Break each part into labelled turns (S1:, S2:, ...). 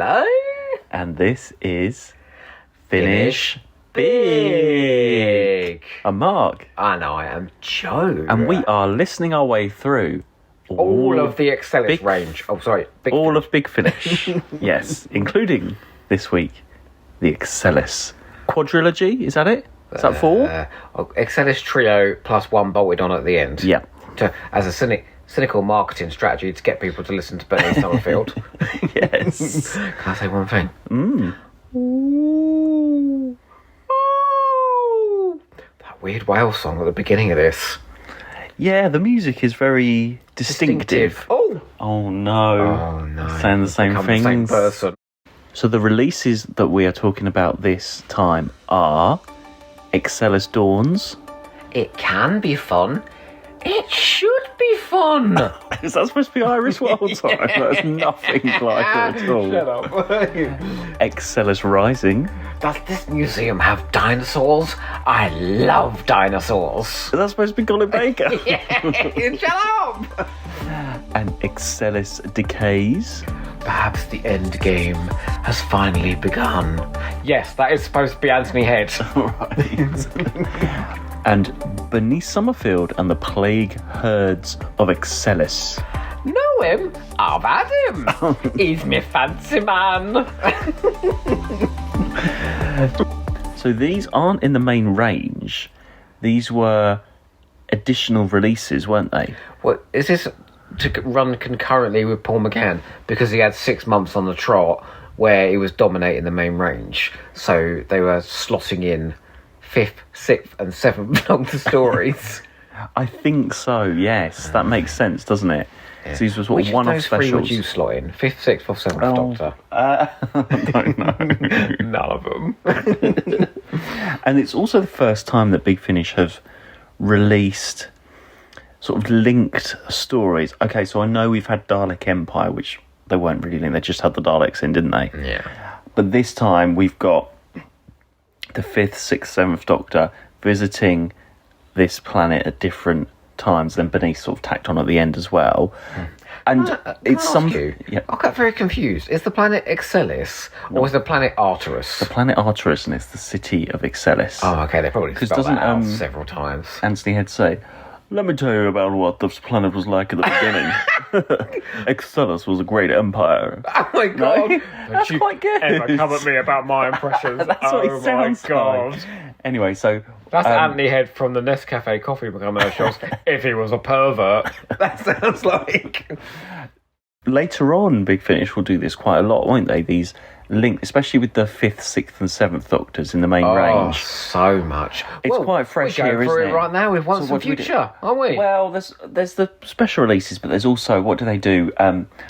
S1: Hello.
S2: And this is Finish Big. I'm Mark.
S1: And I am Joe.
S2: And we are listening our way through
S1: all of the Excelis range. Oh, sorry.
S2: All of Big Finish. Yes, including this week, the Excelis Quadrilogy. Is that it? Is that four?
S1: Excelis Trio plus one bolted on at the end.
S2: Yeah.
S1: As a cynical marketing strategy to get people to listen to Bernice Summerfield.
S2: Yes.
S1: Can I say one thing? That weird whale song at the beginning of this.
S2: Yeah, the music is very distinctive. Oh no. Saying the same things.
S1: The same person.
S2: So the releases that we are talking about this time are Excelis Dawns.
S1: It can be fun. It should be fun.
S2: Is that supposed to be Irish Wild Time? That's nothing like it at all.
S1: Shut up.
S2: Excelis Rising.
S1: Does this museum have dinosaurs? I love dinosaurs.
S2: Is that supposed to be Colin Baker?
S1: Shut up.
S2: And Excelis Decays.
S1: Perhaps the end game has finally begun. Yes, that is supposed to be Anthony Head.
S2: Right. And Bernice Summerfield and the Plague Herds of Excelis.
S1: Know him? I've had him. He's me fancy man.
S2: So these aren't in the main range. These were additional releases, weren't they?
S1: Well, is this to run concurrently with Paul McGann? Because he had 6 months on the trot where he was dominating the main range. So they were slotting in 5th, 6th and 7th Doctor stories.
S2: I think so, yes. That makes sense, doesn't it?
S1: Yeah.
S2: So these were sort of one-off specials.
S1: Which of those 3 would you slot in? 5th, 6th or 7th Doctor?
S2: I don't know.
S1: None of them.
S2: And it's also the first time that Big Finish have released sort of linked stories. Okay, so I know we've had Dalek Empire, which they weren't really linked. They just had the Daleks in, didn't they?
S1: Yeah.
S2: But this time we've got the 5th, 6th, 7th Doctor visiting this planet at different times. Then Bernice sort of tacked on at the end as well. And it's something. Yeah.
S1: I got very confused. Is the planet Excelis or is the planet Arcturus?
S2: The planet Arcturus, and it's the city of Excelis.
S1: Oh, okay. They probably spelled that out several times.
S2: Anthony Head say, "Let me tell you about what this planet was like at the beginning. Excelis was a great empire."
S1: Oh my god,
S2: No? That's quite good.
S1: Ever come at me about my impressions?
S2: That's what it sounds
S1: god.
S2: like. Anyway, so
S1: that's Anthony Head from the Nescafe coffee commercials. If he was a pervert, that sounds like.
S2: Later on, Big Finish will do this quite a lot, won't they? These link, especially with the 5th, 6th, and 7th Doctors in the main range.
S1: So much.
S2: It's quite fresh here, isn't it?
S1: Right now with Once and Future, aren't we?
S2: Well, there's the special releases, but there's also, what do?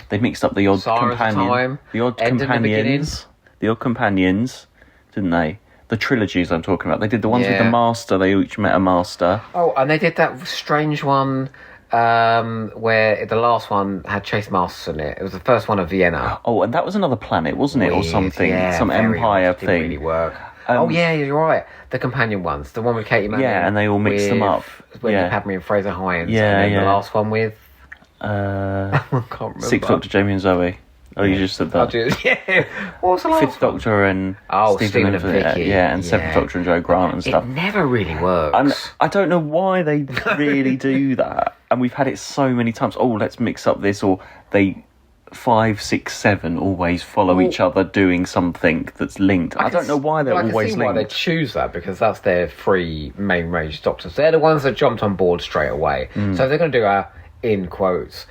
S2: They mixed up the odd companion, the odd companions, didn't they? The trilogies I'm talking about. They did the ones with the Master. They each met a Master.
S1: Oh, and they did that strange one where the last one had Chase Masters in it. It was the first one of Vienna.
S2: Oh, and that was another planet, wasn't it, or something? Some empire thing.
S1: Didn't really work. Oh yeah, you're right. The companion ones, the one with Katie Manning.
S2: Yeah, and they all mixed them up.
S1: Padme and Fraser Hines.
S2: Yeah,
S1: and then the last one with.
S2: I
S1: can't remember.
S2: 6th Doctor, Jamie and Zoe. Oh, you just said that.
S1: What was the last
S2: 5th Doctor and
S1: Stephen and Vicky.
S2: Yeah, and 7th Doctor and Joe Grant and stuff.
S1: It never really works.
S2: And I don't know why they really do that. And we've had it so many times. Oh, let's mix up this, or they 5, 6, 7 always follow each other doing something that's linked. I don't know why they're always linked. I can see why
S1: they choose that, because that's their 3 main range Doctors. They're the ones that jumped on board straight away. So if they're going to do a, in quotes,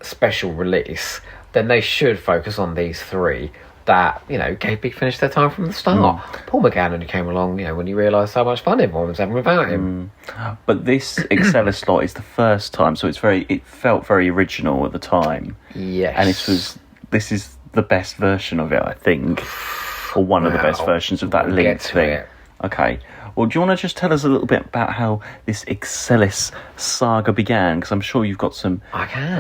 S1: special release, then they should focus on these 3 that, gave Big Finish their time from the start. Paul McGann only came along, when he realised how much fun everyone was having without him.
S2: But this Excelis slot is the first time, so it felt very original at the time.
S1: Yes.
S2: And this is the best version of it, I think. Or one of the best versions of that linked thing. Okay. Well, do you want to just tell us a little bit about how this Excelis saga began? Because I'm sure you've got some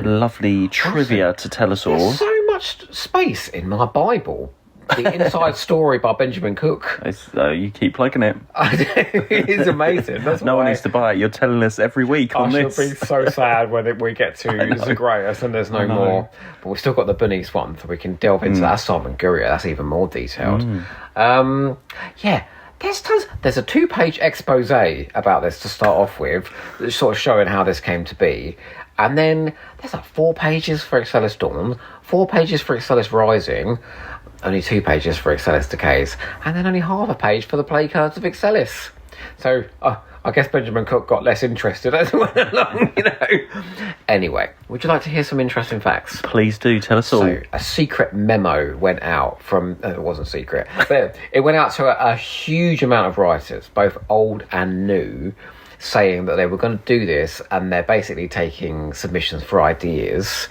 S2: lovely trivia to tell us all.
S1: There's so much space in my Bible The Inside Story by Benjamin Cook.
S2: You keep plugging it.
S1: It's amazing. That's
S2: no one needs to buy it. You're telling us every week on this.
S1: I shall be so sad when we get to Zagreus and there's no more. But we've still got the Bernice one, so we can delve into that. Simon Gurrier, that's even more detailed. There's tons. There's a 2-page expose about this to start off with, sort of showing how this came to be. And then there's like 4 pages for Excelis Dawns, 4 pages for Excelis Rising, only 2 pages for Excelis Decays, and then only half a page for the play cards of Excelis. So I guess Benjamin Cook got less interested as it went along, Anyway, would you like to hear some interesting facts?
S2: Please do, tell us all.
S1: So, a secret memo went out from... it wasn't secret, but it went out to a huge amount of writers, both old and new, saying that they were going to do this, and they're basically taking submissions for ideas.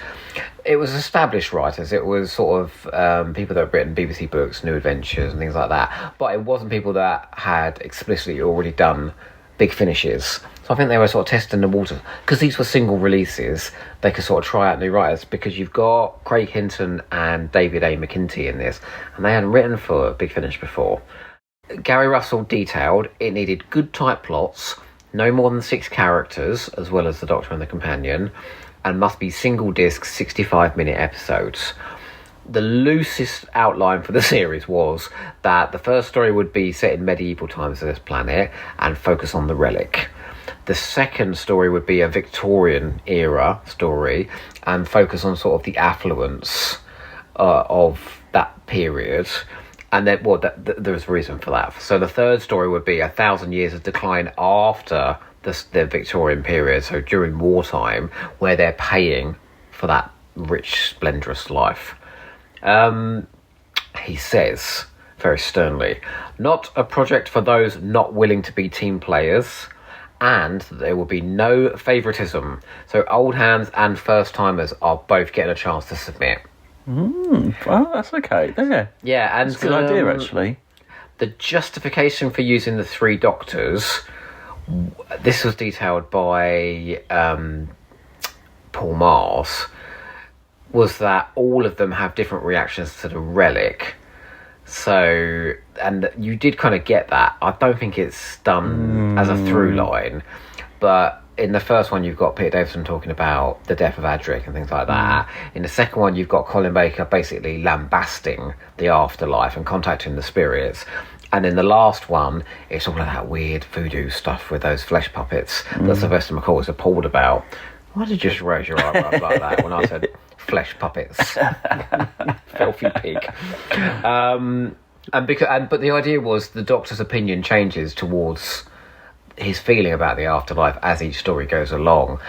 S1: It was established writers. It was sort of people that have written BBC books, New Adventures and things like that. But it wasn't people that had explicitly already done big finishes. So I think they were sort of testing the waters. Because these were single releases, they could sort of try out new writers. Because you've got Craig Hinton and David A. McKinty in this. And they hadn't written for Big Finish before. Gary Russell detailed it needed good tight plots, no more than 6 characters, as well as the Doctor and the Companion, and must be single disc 65-minute episodes. The loosest outline for the series was that the first story would be set in medieval times of this planet and focus on the relic. The second story would be a Victorian era story and focus on sort of the affluence of that period. And then, there was a reason for that. So the third story would be 1,000 years of decline after the Victorian period, so during wartime, where they're paying for that rich, splendorous life. He says, very sternly, not a project for those not willing to be team players, and there will be no favouritism. So old hands and first-timers are both getting a chance to submit.
S2: Well, that's okay. There.
S1: Yeah, and
S2: it's a good idea, actually.
S1: The justification for using the 3 Doctors, this was detailed by Paul Mars, was that all of them have different reactions to the relic. So, and you did kind of get that. I don't think it's done as a through line, but in the first one you've got Peter Davison talking about the death of Adric and things like that. In the second one you've got Colin Baker basically lambasting the afterlife and contacting the spirits. And in the last one, it's all of that weird voodoo stuff with those flesh puppets that Sylvester McCoy was appalled about. Why did you just raise your eyebrows like that when I said flesh puppets? Filthy pig. But the idea was the Doctor's opinion changes towards his feeling about the afterlife as each story goes along.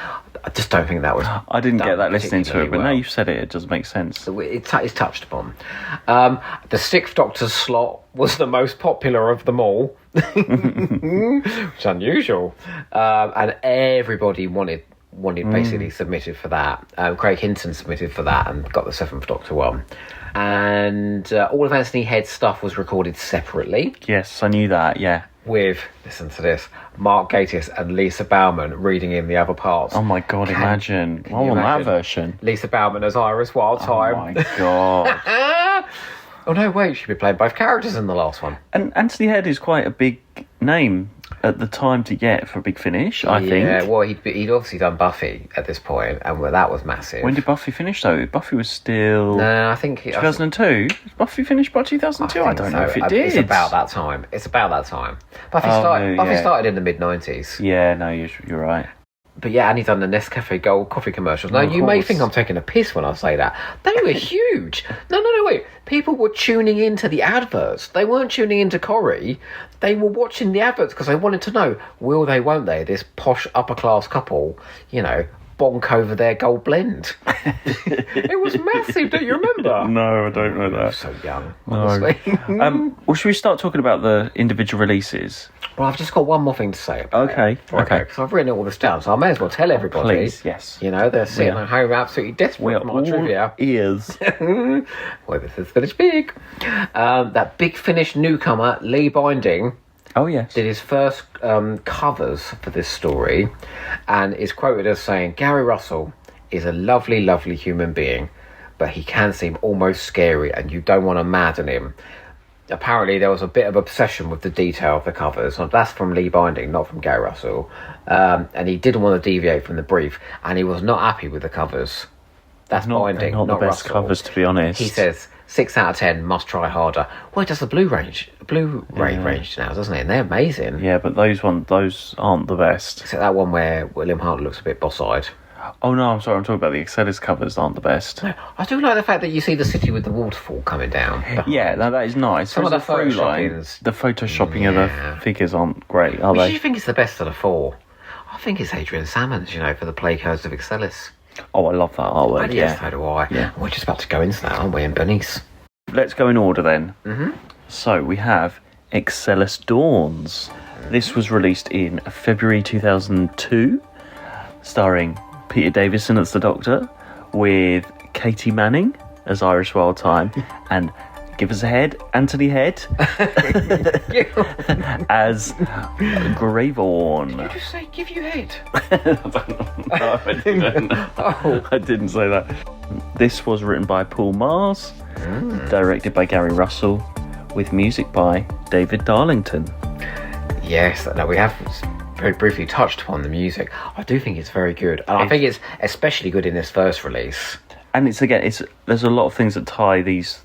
S1: I just don't think that was...
S2: I didn't get that listening to it, but now you've said it, it does make sense.
S1: It's touched upon. The 6th Doctor's slot was the most popular of them all, which is unusual. And everybody wanted basically submitted for that. Craig Hinton submitted for that and got the 7th Doctor one. And all of Anthony Head's stuff was recorded separately.
S2: Yes, I knew that, yeah.
S1: With, listen to this, Mark Gatiss and Lisa Bauman reading in the other parts.
S2: Oh my God, imagine. I want that version.
S1: Lisa Bauman as Iris Wildtime.
S2: Oh my God.
S1: Oh no, wait, she'd be playing both characters in the last one.
S2: And Anthony Head is quite a big name at the time to get for a Big Finish, I think.
S1: Yeah, well, he'd obviously done Buffy at this point, and that was massive.
S2: When did Buffy finish, though? Buffy was still...
S1: No, I think...
S2: 2002? Buffy finished by 2002? I don't know if it did.
S1: It's about that time. Buffy started in the mid-90s.
S2: Yeah, no, you're right.
S1: But yeah, and he's done the Nescafe Gold coffee commercials. Now, you may think I'm taking a piss when I say that. They were huge. No, wait. People were tuning into the adverts. They weren't tuning into Corrie. They were watching the adverts because they wanted to know, will they, won't they, this posh upper-class couple, bonk over their gold blend. It was massive, don't you remember?
S2: No, I don't know that.
S1: I was so young, honestly.
S2: No. Well, should we start talking about the individual releases?
S1: Well, I've just got one more thing to say about
S2: Okay.
S1: Because I've written all this down, so I may as well tell everybody.
S2: Please, yes.
S1: They're sitting at home absolutely desperate for my trivia.
S2: Ears.
S1: Well, this is finished big. That Big Finish newcomer, Lee Binding,
S2: Oh, yes.
S1: did his first covers for this story and is quoted as saying, Gary Russell is a lovely, lovely human being, but he can seem almost scary, and you don't want to madden him. Apparently, there was a bit of obsession with the detail of the covers. That's from Lee Binding, not from Gary Russell. And he didn't want to deviate from the brief, and he was not happy with the covers. That's Binding,
S2: not the best
S1: Russell.
S2: covers, to be honest.
S1: He says 6 out of 10, must try harder. Well, it does the Blu-ray range now, doesn't it? And they're amazing.
S2: Yeah, but those aren't the best.
S1: Except that one where William Hart looks a bit boss-eyed.
S2: Oh no, I'm sorry, I'm talking about the Excelis covers aren't the best.
S1: No, I do like the fact that you see the city with the waterfall coming down.
S2: Yeah, no, that is nice.
S1: Some of the
S2: photoshopping, the photoshopping of the figures aren't great, are
S1: Which
S2: they?
S1: do you think is the best of the 4? I think it's Adrian Salmon's, for the Plague Codes of Excelis.
S2: Oh, I love that artwork.
S1: Yes, so do I.
S2: Yeah.
S1: We're just about to go into that, aren't we, in Bernice?
S2: Let's go in order then.
S1: Mm-hmm.
S2: So we have Excellus Dawns. This was released in February 2002, starring Peter Davison as the Doctor, with Katie Manning as Iris Wildthyme, and give us a head, Anthony Head as Greyvorn.
S1: Did you just say give you head?
S2: No, I didn't. I didn't say that. This was written by Paul Mars, directed by Gary Russell, with music by David Darlington.
S1: Yes, no, we have very briefly touched upon the music. I do think it's very good, and I think it's especially good in this first release.
S2: And there's a lot of things that tie these.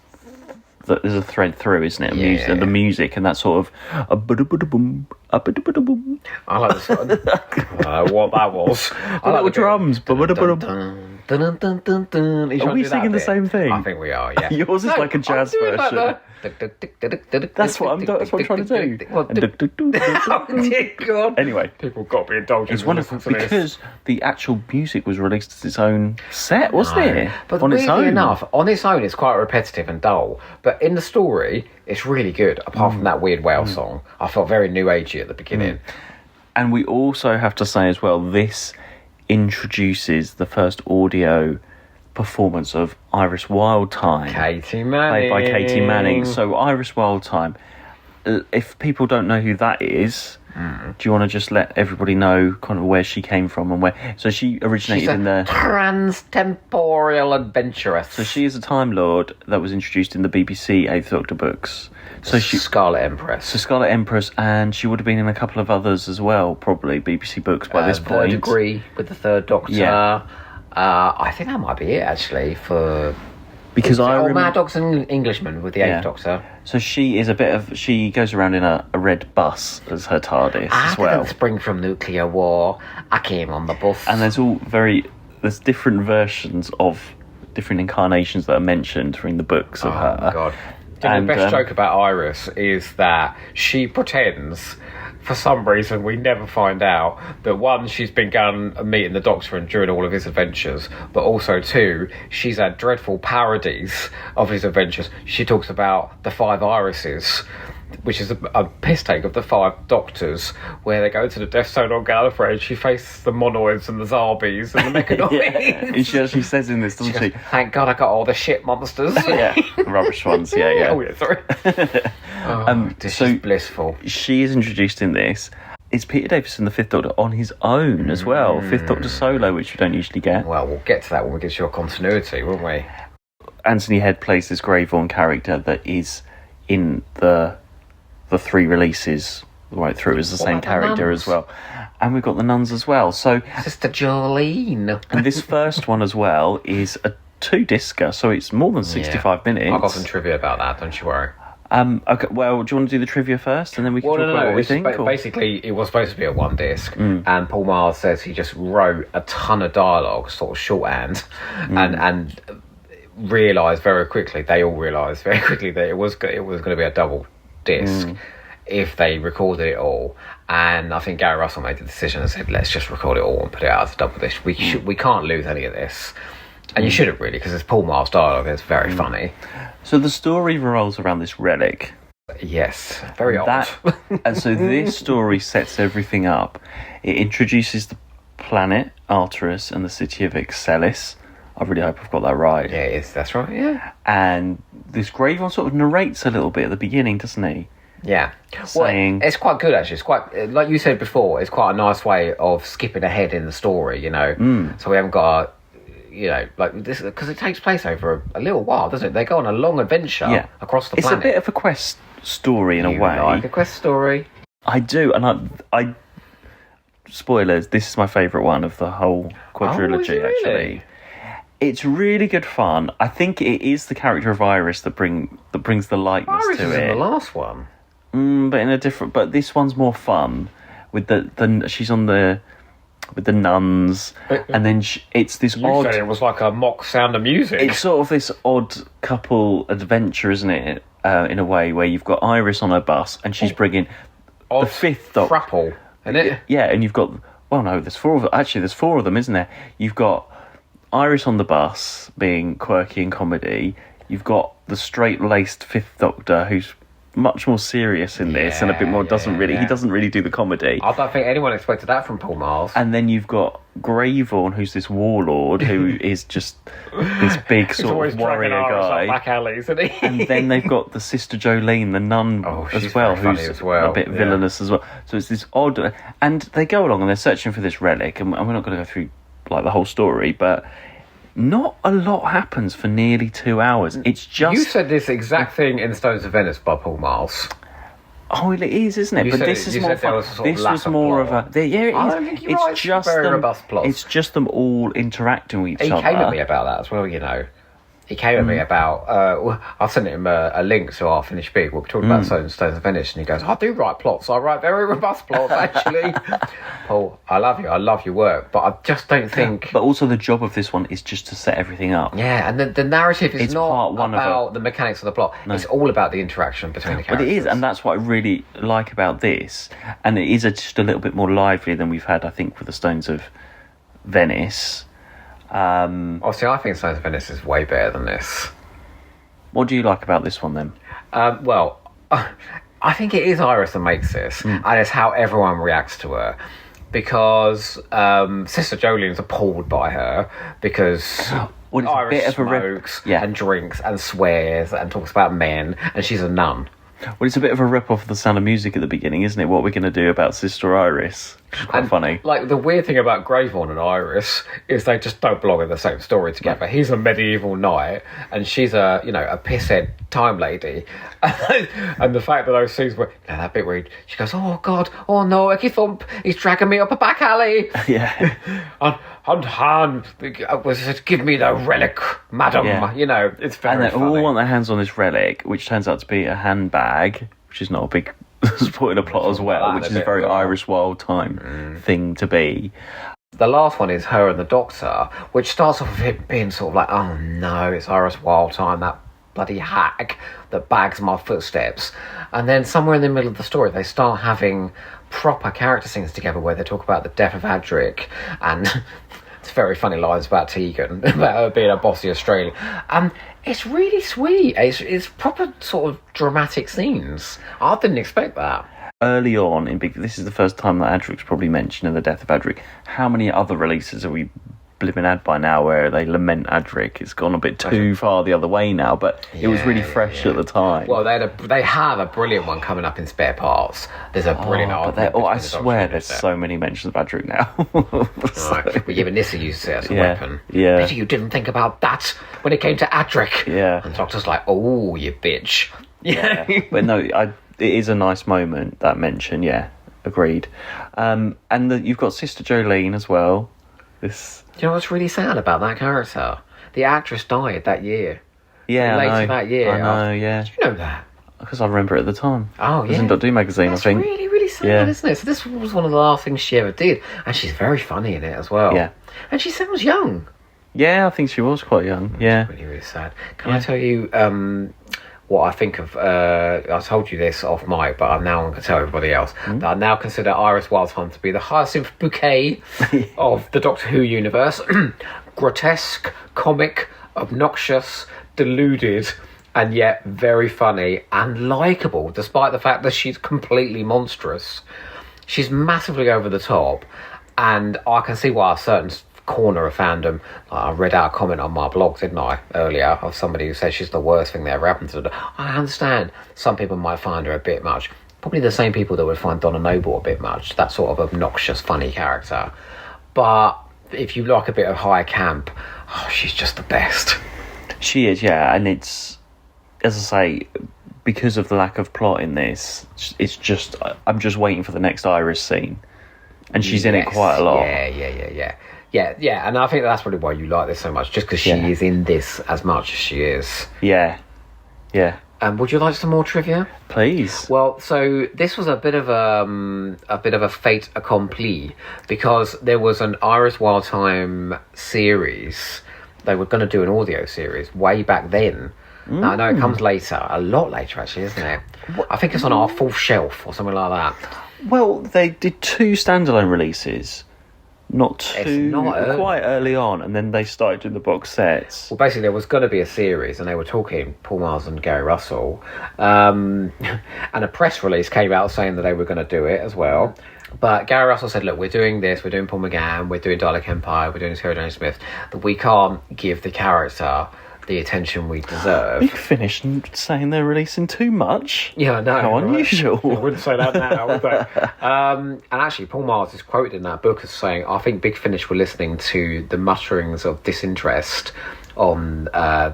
S2: There's a thread through, isn't it?
S1: Yeah.
S2: The music and that sort of a ba-da-ba-da-boom, a ba-da-ba-da-boom.
S1: I like the sort of, I don't know what that was.
S2: The little drums. Are we singing the same thing?
S1: I think we are. Yeah.
S2: Yours is like a jazz version. That's what I'm trying to do.
S1: Oh dear God!
S2: Anyway,
S1: people got to be indulgent.
S2: it's wonderful because the actual music was released as its own set, wasn't it?
S1: But
S2: on its
S1: weirdly
S2: own.
S1: enough, on its own, it's quite repetitive and dull. But in the story, it's really good. Apart from that weird whale song, I felt very new agey at the beginning.
S2: And we also have to say as well, this introduces the first audio performance of Iris Wildthyme,
S1: Katie Manning,
S2: played by Katie Manning. So Iris Wildthyme, if people don't know who that is, do you want to just let everybody know kind of where she came from and where? So she originated in the
S1: trans-temporal adventuress.
S2: So she is a Time Lord that was introduced in the BBC Eighth Doctor books. So she
S1: Scarlet Empress.
S2: So Scarlet Empress, and she would have been in a couple of others as well, probably BBC books by this point.
S1: Third Degree with the Third Doctor.
S2: Yeah.
S1: I think that might be it actually for.
S2: Because
S1: Mad Dog's an Englishman with the Eighth Doctor.
S2: So she is she goes around in a red bus as her TARDIS as well.
S1: I didn't spring from nuclear war. I came on the bus.
S2: And there's different versions of different incarnations that are mentioned in the books of her.
S1: Oh my God. And the best joke about Iris is that she pretends, for some reason we never find out, that one, she's been going and meeting the Doctor and during all of his adventures, but also two, she's had dreadful parodies of his adventures. She talks about the 5 Irises, which is a piss take of the 5 Doctors, where they go to the Death Zone on Gallifrey and she faces the Monoids and the Zarbies and the Mechanoids.
S2: And she actually says in this, doesn't she?
S1: Thank God I got all the shit monsters.
S2: Yeah, rubbish ones, yeah.
S1: Oh yeah, sorry. This is blissful.
S2: She is introduced in this. It's Peter Davison, the 5th Doctor, on his own as well. 5th Doctor solo, which we don't usually get.
S1: Well, we'll get to that when we get to your continuity, won't we?
S2: Anthony Head plays this Greyvorn character that is in the 3 releases right through as the same character as well. And we've got the nuns as well. So
S1: Sister Jolene.
S2: And this first one as well is a 2-discer, so it's more than 65 minutes.
S1: I've got some trivia about that, don't you worry.
S2: Okay, well, do you want to do the trivia first, and then we can talk about what we think?
S1: Basically, it was supposed to be a 1 disc, and Paul Mars says he just wrote a ton of dialogue, sort of shorthand, and realised very quickly. They all realised very quickly that it was going to be a double disc if they recorded it all. And I think Gary Russell made the decision and said, "Let's just record it all and put it out as a double disc. We can't lose any of this." And you shouldn't really, because it's Paul Mars dialogue. It's very funny.
S2: So the story revolves around this relic.
S1: Yes, very odd.
S2: And so this story sets everything up. It introduces the planet Arcturus and the city of Excelis. I really hope I've got that right.
S1: Yeah, it is. That's right. Yeah.
S2: And this Greyvorn sort of narrates a little bit at the beginning, doesn't he?
S1: Yeah.
S2: Saying,
S1: well, it's quite good actually. It's quite, like you said before, it's quite a nice way of skipping ahead in the story. So we haven't got you know, like this, because it takes place over a little while, doesn't it? They go on a long adventure across the planet.
S2: It's a bit of a quest story in a way.
S1: Like a quest story?
S2: I do, and I spoilers, this is my favourite one of the whole quadrilogy, actually. It's really good fun. I think it is the character of Iris that brings the lightness
S1: Iris
S2: to
S1: is
S2: it.
S1: in the last one.
S2: But in a different. But this one's more fun. With the she's on the with the nuns, and then it's this odd.
S1: You said it was like a mock Sound of Music.
S2: It's sort of this odd couple adventure, isn't it? In a way, where you've got Iris on her bus, and she's bringing the fifth Doctor.
S1: Frapple, isn't it?
S2: Yeah, and you've got. Well, no, there's four of them. Actually, there's four of them, isn't there? You've got Iris on the bus being quirky and comedy. You've got the straight-laced Fifth Doctor who's much more serious in this and a bit more he doesn't really do the comedy.
S1: I don't think anyone expected that from Paul Miles.
S2: And then you've got Greyvorn, who's this warlord who is just this big sort of warrior guy.
S1: Back alleys, isn't he?
S2: And then they've got the sister Jolene, the nun, as well, who's a bit villainous as well. So it's this odd, and they go along and they're searching for this relic, and we're not going to go through like the whole story, but not a lot happens for nearly 2 hours. It's just...
S1: You said this exact thing in Stones of Venice by Paul Miles.
S2: Oh, it is, isn't it? But this is more fun. This was more of a... Yeah, it is.
S1: I don't think you're right. It's just very robust plot.
S2: It's just them all interacting with each other.
S1: He came at me about that as well, you know. He came at me about... I sent him a link to our finished big. We're talking about Stones of Venice, and he goes, I do write plots. I write very robust plots, actually. Paul, I love you. I love your work. But I just don't think...
S2: But also the job of this one is just to set everything up.
S1: Yeah, and the narrative is not about the mechanics of the plot. No. It's all about the interaction between the characters.
S2: But it is, and that's what I really like about this. And it is just a little bit more lively than we've had, I think, with the Stones of Venice.
S1: Obviously, I think Stones of Venice is way better than this.
S2: What do you like about this one then?
S1: Well, I think it is Iris that makes this, and it's how everyone reacts to her. Because Sister Jolene's appalled by her because Iris smokes and drinks and swears and talks about men, and she's a nun.
S2: Well, it's a bit of a rip-off of the Sound of Music at the beginning, isn't it? What we're going to do about Sister Iris. Which is quite funny.
S1: Like, the weird thing about Greyvorn and Iris is they just don't belong in the same story together. Right. He's a medieval knight, and she's a pisshead time lady. And the fact that those scenes were... that bit where she goes, oh, God, oh, no, Icky Thump, he's dragging me up a back alley.
S2: Yeah.
S1: And Han said, give me the relic, madam. Yeah. You know, it's very funny.
S2: And they all want their hands on this relic, which turns out to be a handbag, which is not a big supporting a plot as well, which is a very Irish Wild Time thing to be.
S1: The last one is her and the Doctor, which starts off with him being sort of like, oh no, it's Irish Wild Time, that bloody hag that bags my footsteps. And then somewhere in the middle of the story, they start having proper character scenes together where they talk about the death of Adric and it's very funny lines about Tegan, about her being a bossy Australian. It's really sweet. It's proper sort of dramatic scenes. I didn't expect that.
S2: Early on in Big, this is the first time that Adric's probably mentioned in the death of Adric. How many other releases have we been had by now where they lament Adric? It's gone a bit too far the other way now, but it was really fresh at the time.
S1: Well, they have a brilliant one coming up in Spare Parts. There's a brilliant argument.
S2: I swear there's so many mentions of Adric now.
S1: We're giving this a use as a weapon.
S2: Yeah.
S1: Betty, you didn't think about that when it came to Adric.
S2: Yeah.
S1: And the Doctor's like, oh, you bitch.
S2: Yeah. But no, it is a nice moment, that mention, agreed. And you've got Sister Jolene as well.
S1: Do you know what's really sad about that character? The actress died that year.
S2: Yeah,
S1: later that year.
S2: I know, yeah.
S1: Did you know that?
S2: Because I remember it at the time.
S1: Oh, yeah.
S2: It was in Doctor Who magazine,
S1: That's
S2: I think.
S1: Really, really sad, isn't it? So this was one of the last things she ever did. And she's very funny in it as well.
S2: Yeah.
S1: And she sounds young.
S2: Yeah, I think she was quite young, yeah.
S1: It's really, really sad. Can I tell you what I think of... I told you this off mic, but I'm now going to tell everybody else. That I now consider Iris Wildtime to be the hyacinth bouquet of the Doctor Who universe. Grotesque, comic, obnoxious, deluded, and yet very funny and likeable, despite the fact that she's completely monstrous. She's massively over the top, and I can see why a certain corner of fandom... I read out a comment on my blog, didn't I, earlier, of somebody who says she's the worst thing that ever happened to her. I understand some people might find her a bit much. Probably the same people that would find Donna Noble a bit much, that sort of obnoxious, funny character. But if you like a bit of high camp, Oh, she's just the best.
S2: She is, yeah, and it's, as I say, because of the lack of plot in this, it's just, I'm just waiting for the next Iris scene. And she's in it quite a lot.
S1: Yeah, and I think that's probably why you like this so much, just because she is in this as much as she is.
S2: Yeah.
S1: Would you like some more trivia?
S2: Please.
S1: Well, so this was a bit of a fait accompli, because there was an Iris Wildtime series. They were going to do an audio series way back then. Now, I know it comes later, a lot later actually, isn't it? I think it's on our fourth shelf or something like that.
S2: Well, they did 2 standalone releases. Quite early on, and then they started doing the box sets.
S1: Well, basically, there was going to be a series, and they were talking, Paul Miles and Gary Russell, and a press release came out saying that they were going to do it as well. But Gary Russell said, look, we're doing this, we're doing Paul McGann, we're doing Dalek Empire, we're doing Sarah Jane Smith, that we can't give the character the attention we deserve.
S2: Big Finish saying they're releasing too much.
S1: Yeah, I know.
S2: How unusual.
S1: I wouldn't say that now, would they? And actually, Paul Miles is quoted in that book as saying, I think Big Finish were listening to the mutterings of disinterest on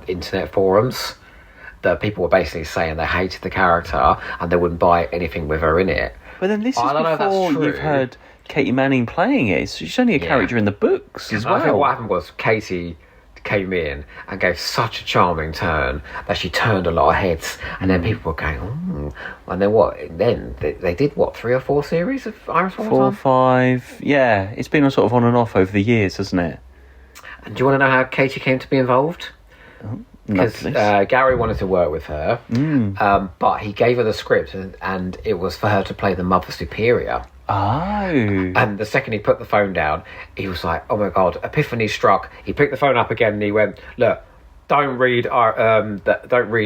S1: internet forums, that people were basically saying they hated the character and they wouldn't buy anything with her in it.
S2: But then this is before you've heard Katie Manning playing it. So she's only a character in the books as well.
S1: I think what happened was Katie came in and gave such a charming turn that she turned a lot of heads, and then people were going, oh. And then what? Then they did what, 3 or 4 series of Iris Wildtime?
S2: 4 or 5, yeah. It's been sort of on and off over the years, hasn't it?
S1: And do you want to know how Katie came to be involved? Because Gary wanted to work with her, but he gave her the script, and it was for her to play the Mother Superior.
S2: Oh.
S1: And the second he put the phone down, he was like, oh my God, epiphany struck. He picked the phone up again and he went, look, don't read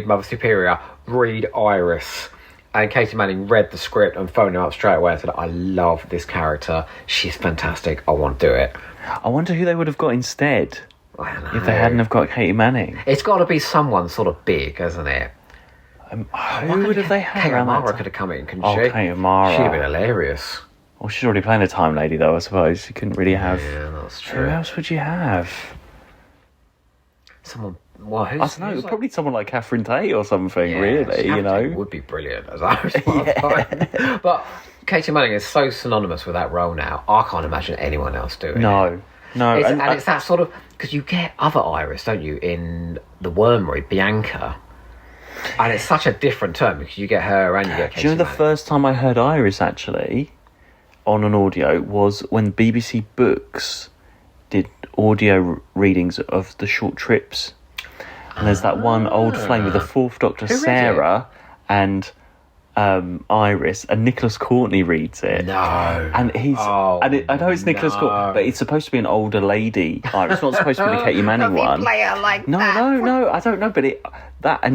S1: Mother Superior, read Iris. And Katie Manning read the script and phoned him up straight away and said, I love this character, she's fantastic, I want to do it.
S2: I wonder who they would have got instead if they hadn't have got Katie Manning.
S1: It's got to be someone sort of big, hasn't it?
S2: Who would have they had?
S1: Kate O'Mara could have come in, couldn't she?
S2: Kate O'Mara.
S1: She'd have been hilarious.
S2: Well, she's already playing a Time Lady, though, I suppose. You couldn't really have...
S1: Yeah, that's true.
S2: Who else would you have?
S1: Someone... Well,
S2: I don't know, probably someone like Catherine Tate or something, really, you know?
S1: Tate would be brilliant as Iris Wildtime. But Katie Manning is so synonymous with that role now, I can't imagine anyone else doing it.
S2: No.
S1: It's that sort of... Because you get other Iris, don't you, in The Wormery, Bianca... And it's such a different term because you get her and you get Katie
S2: Do you know the
S1: Manning.
S2: first time I heard Iris, actually, on an audio, was when BBC Books did audio readings of the short trips. And there's that one old flame with the Fourth Doctor, Sarah, and Iris, and Nicholas Courtney reads it.
S1: No.
S2: And he's... I know it's Nicholas Courtney, but it's supposed to be an older lady Iris. It's not supposed to be the Katie Manning one.
S1: Play her like
S2: No, I don't know, but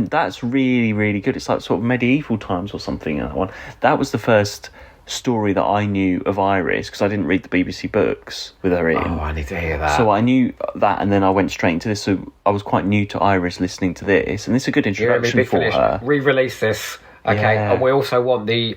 S2: that's really, really good. It's like sort of medieval times or something, that one. That was the first story that I knew of Iris, because I didn't read the BBC Books with her in.
S1: Oh, I need to hear that.
S2: So I knew that, and then I went straight into this. So I was quite new to Iris listening to this, and this is a good introduction for her.
S1: Re-release this, okay?
S2: Yeah.
S1: And we also want the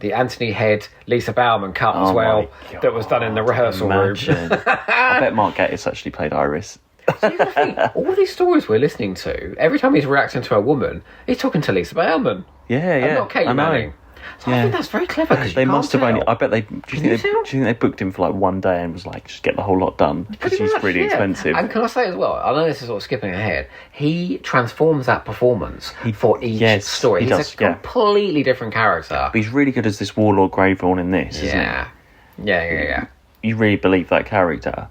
S1: Anthony Head, Lisa Bauman cut as well, that was done in the rehearsal room.
S2: I bet Mark Gatiss actually played Iris.
S1: See, the thing, all these stories we're listening to, every time he's reacting to a woman, he's talking to Lisa Bauman.
S2: And
S1: not Katie Manning. So I think that's very clever.
S2: They must have only. I bet they. Do you think they booked him for like one day and was like, just get the whole lot done because he's really expensive.
S1: And can I say as well? I know this is sort of skipping ahead. He transforms that performance for each story. He's a completely different character.
S2: But he's really good as this Warlord Greythorn in this. Isn't he?
S1: Yeah.
S2: You really believe that character.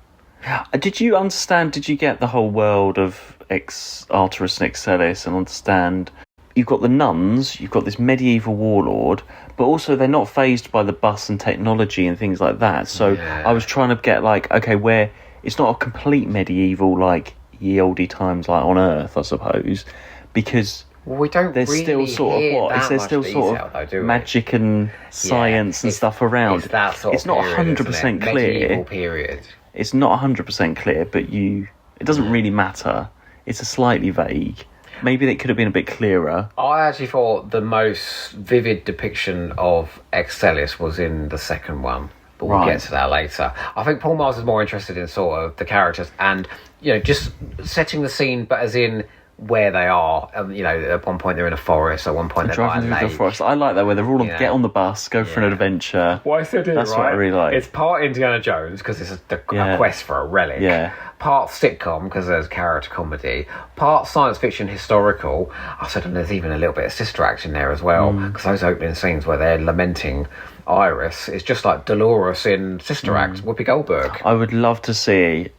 S2: Did you understand? Did you get the whole world of Arturus and Excelis and understand? You've got the nuns, you've got this medieval warlord, but also they're not fazed by the bus and technology and things like that. So I was trying to get like, okay, where it's not a complete medieval like ye olde times like on Earth, I suppose, because
S1: we don't.
S2: There's
S1: really
S2: still sort of what is there still sort of magic and science and stuff around.
S1: It's that sort
S2: it's not 100% clear.
S1: Medieval period.
S2: It's not 100% clear, but it doesn't really matter. It's a slightly vague. Maybe it could have been a bit clearer.
S1: I actually thought the most vivid depiction of Excelis was in the second one, but we'll get to that later. I think Paul Mars is more interested in sort of the characters and, just setting the scene, but as in where they are. At one point they're in a forest, at one point they're by a lake. The forest.
S2: I like that, where they're all get on the bus, go for an adventure.
S1: What I said is,
S2: that's what I really like.
S1: It's part Indiana Jones, because it's a quest for a relic.
S2: Yeah.
S1: Part sitcom, because there's character comedy. Part science fiction historical. I said, and there's even a little bit of sister act in there as well, because those opening scenes where they're lamenting Iris is just like Dolores in Sister Act, Whoopi Goldberg.
S2: I would love to see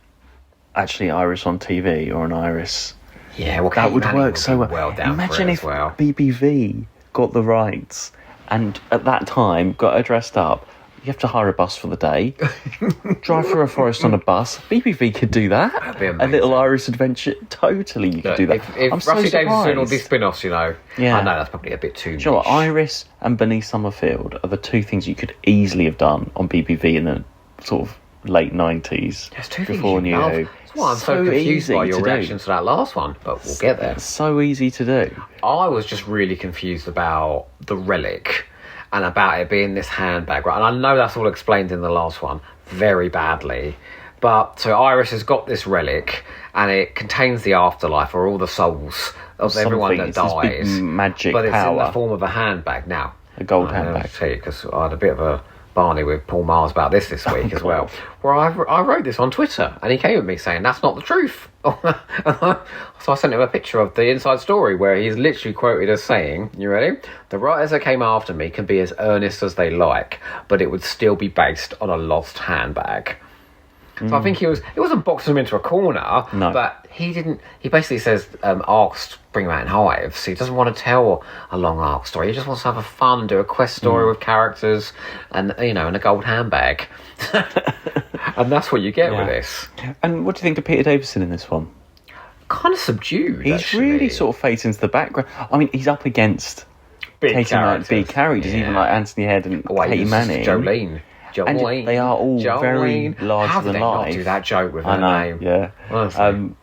S2: actually Iris on TV, or an Iris.
S1: Yeah, well,
S2: that would work so well.
S1: Imagine
S2: if BBV got the rights and at that time got her dressed up. You have to hire a bus for the day, drive through a forest on a bus. BBV could do that.
S1: That'd be amazing.
S2: A little Iris adventure. Totally, you could do that.
S1: If Rusty Davies is doing all these spin-offs, I know that's probably a bit too much.
S2: You know what? Iris and Bernice Summerfield are the two things you could easily have done on BBV in the sort of late 90s.
S1: There's two
S2: before
S1: things you love. That's why I'm so confused by your reaction to that last one, but we'll get there.
S2: It's so easy to do.
S1: I was just really confused about the relic and about it being this handbag, right? And I know that's all explained in the last one very badly. But so Iris has got this relic, and it contains the afterlife, or all the souls of everyone that dies.
S2: This big magic
S1: but it's
S2: power.
S1: in the form of a handbag now.
S2: A gold handbag.
S1: Because I had a bit of a Barney with Paul Mars about this week as well, where I wrote this on Twitter, and he came at me saying that's not the truth. So I sent him a picture of the inside story where he's literally quoted as saying, you ready? The writers that came after me can be as earnest as they like, but it would still be based on a lost handbag. So I think it wasn't boxing him into a corner, but he basically says arcs bring him out in hives. He doesn't want to tell a long arc story. He just wants to have a fun, do a quest story with characters and, and a gold handbag. And that's what you get with this.
S2: And what do you think of Peter Davison in this one?
S1: Kind of subdued,
S2: He's
S1: actually.
S2: really sort of fades into the background. I mean, he's up against big characters, even like Anthony Head and Katie Manning.
S1: Jolene.
S2: And they are all very larger
S1: How did
S2: than
S1: they
S2: life.
S1: not do that joke with her name?
S2: Yeah.
S1: Honestly.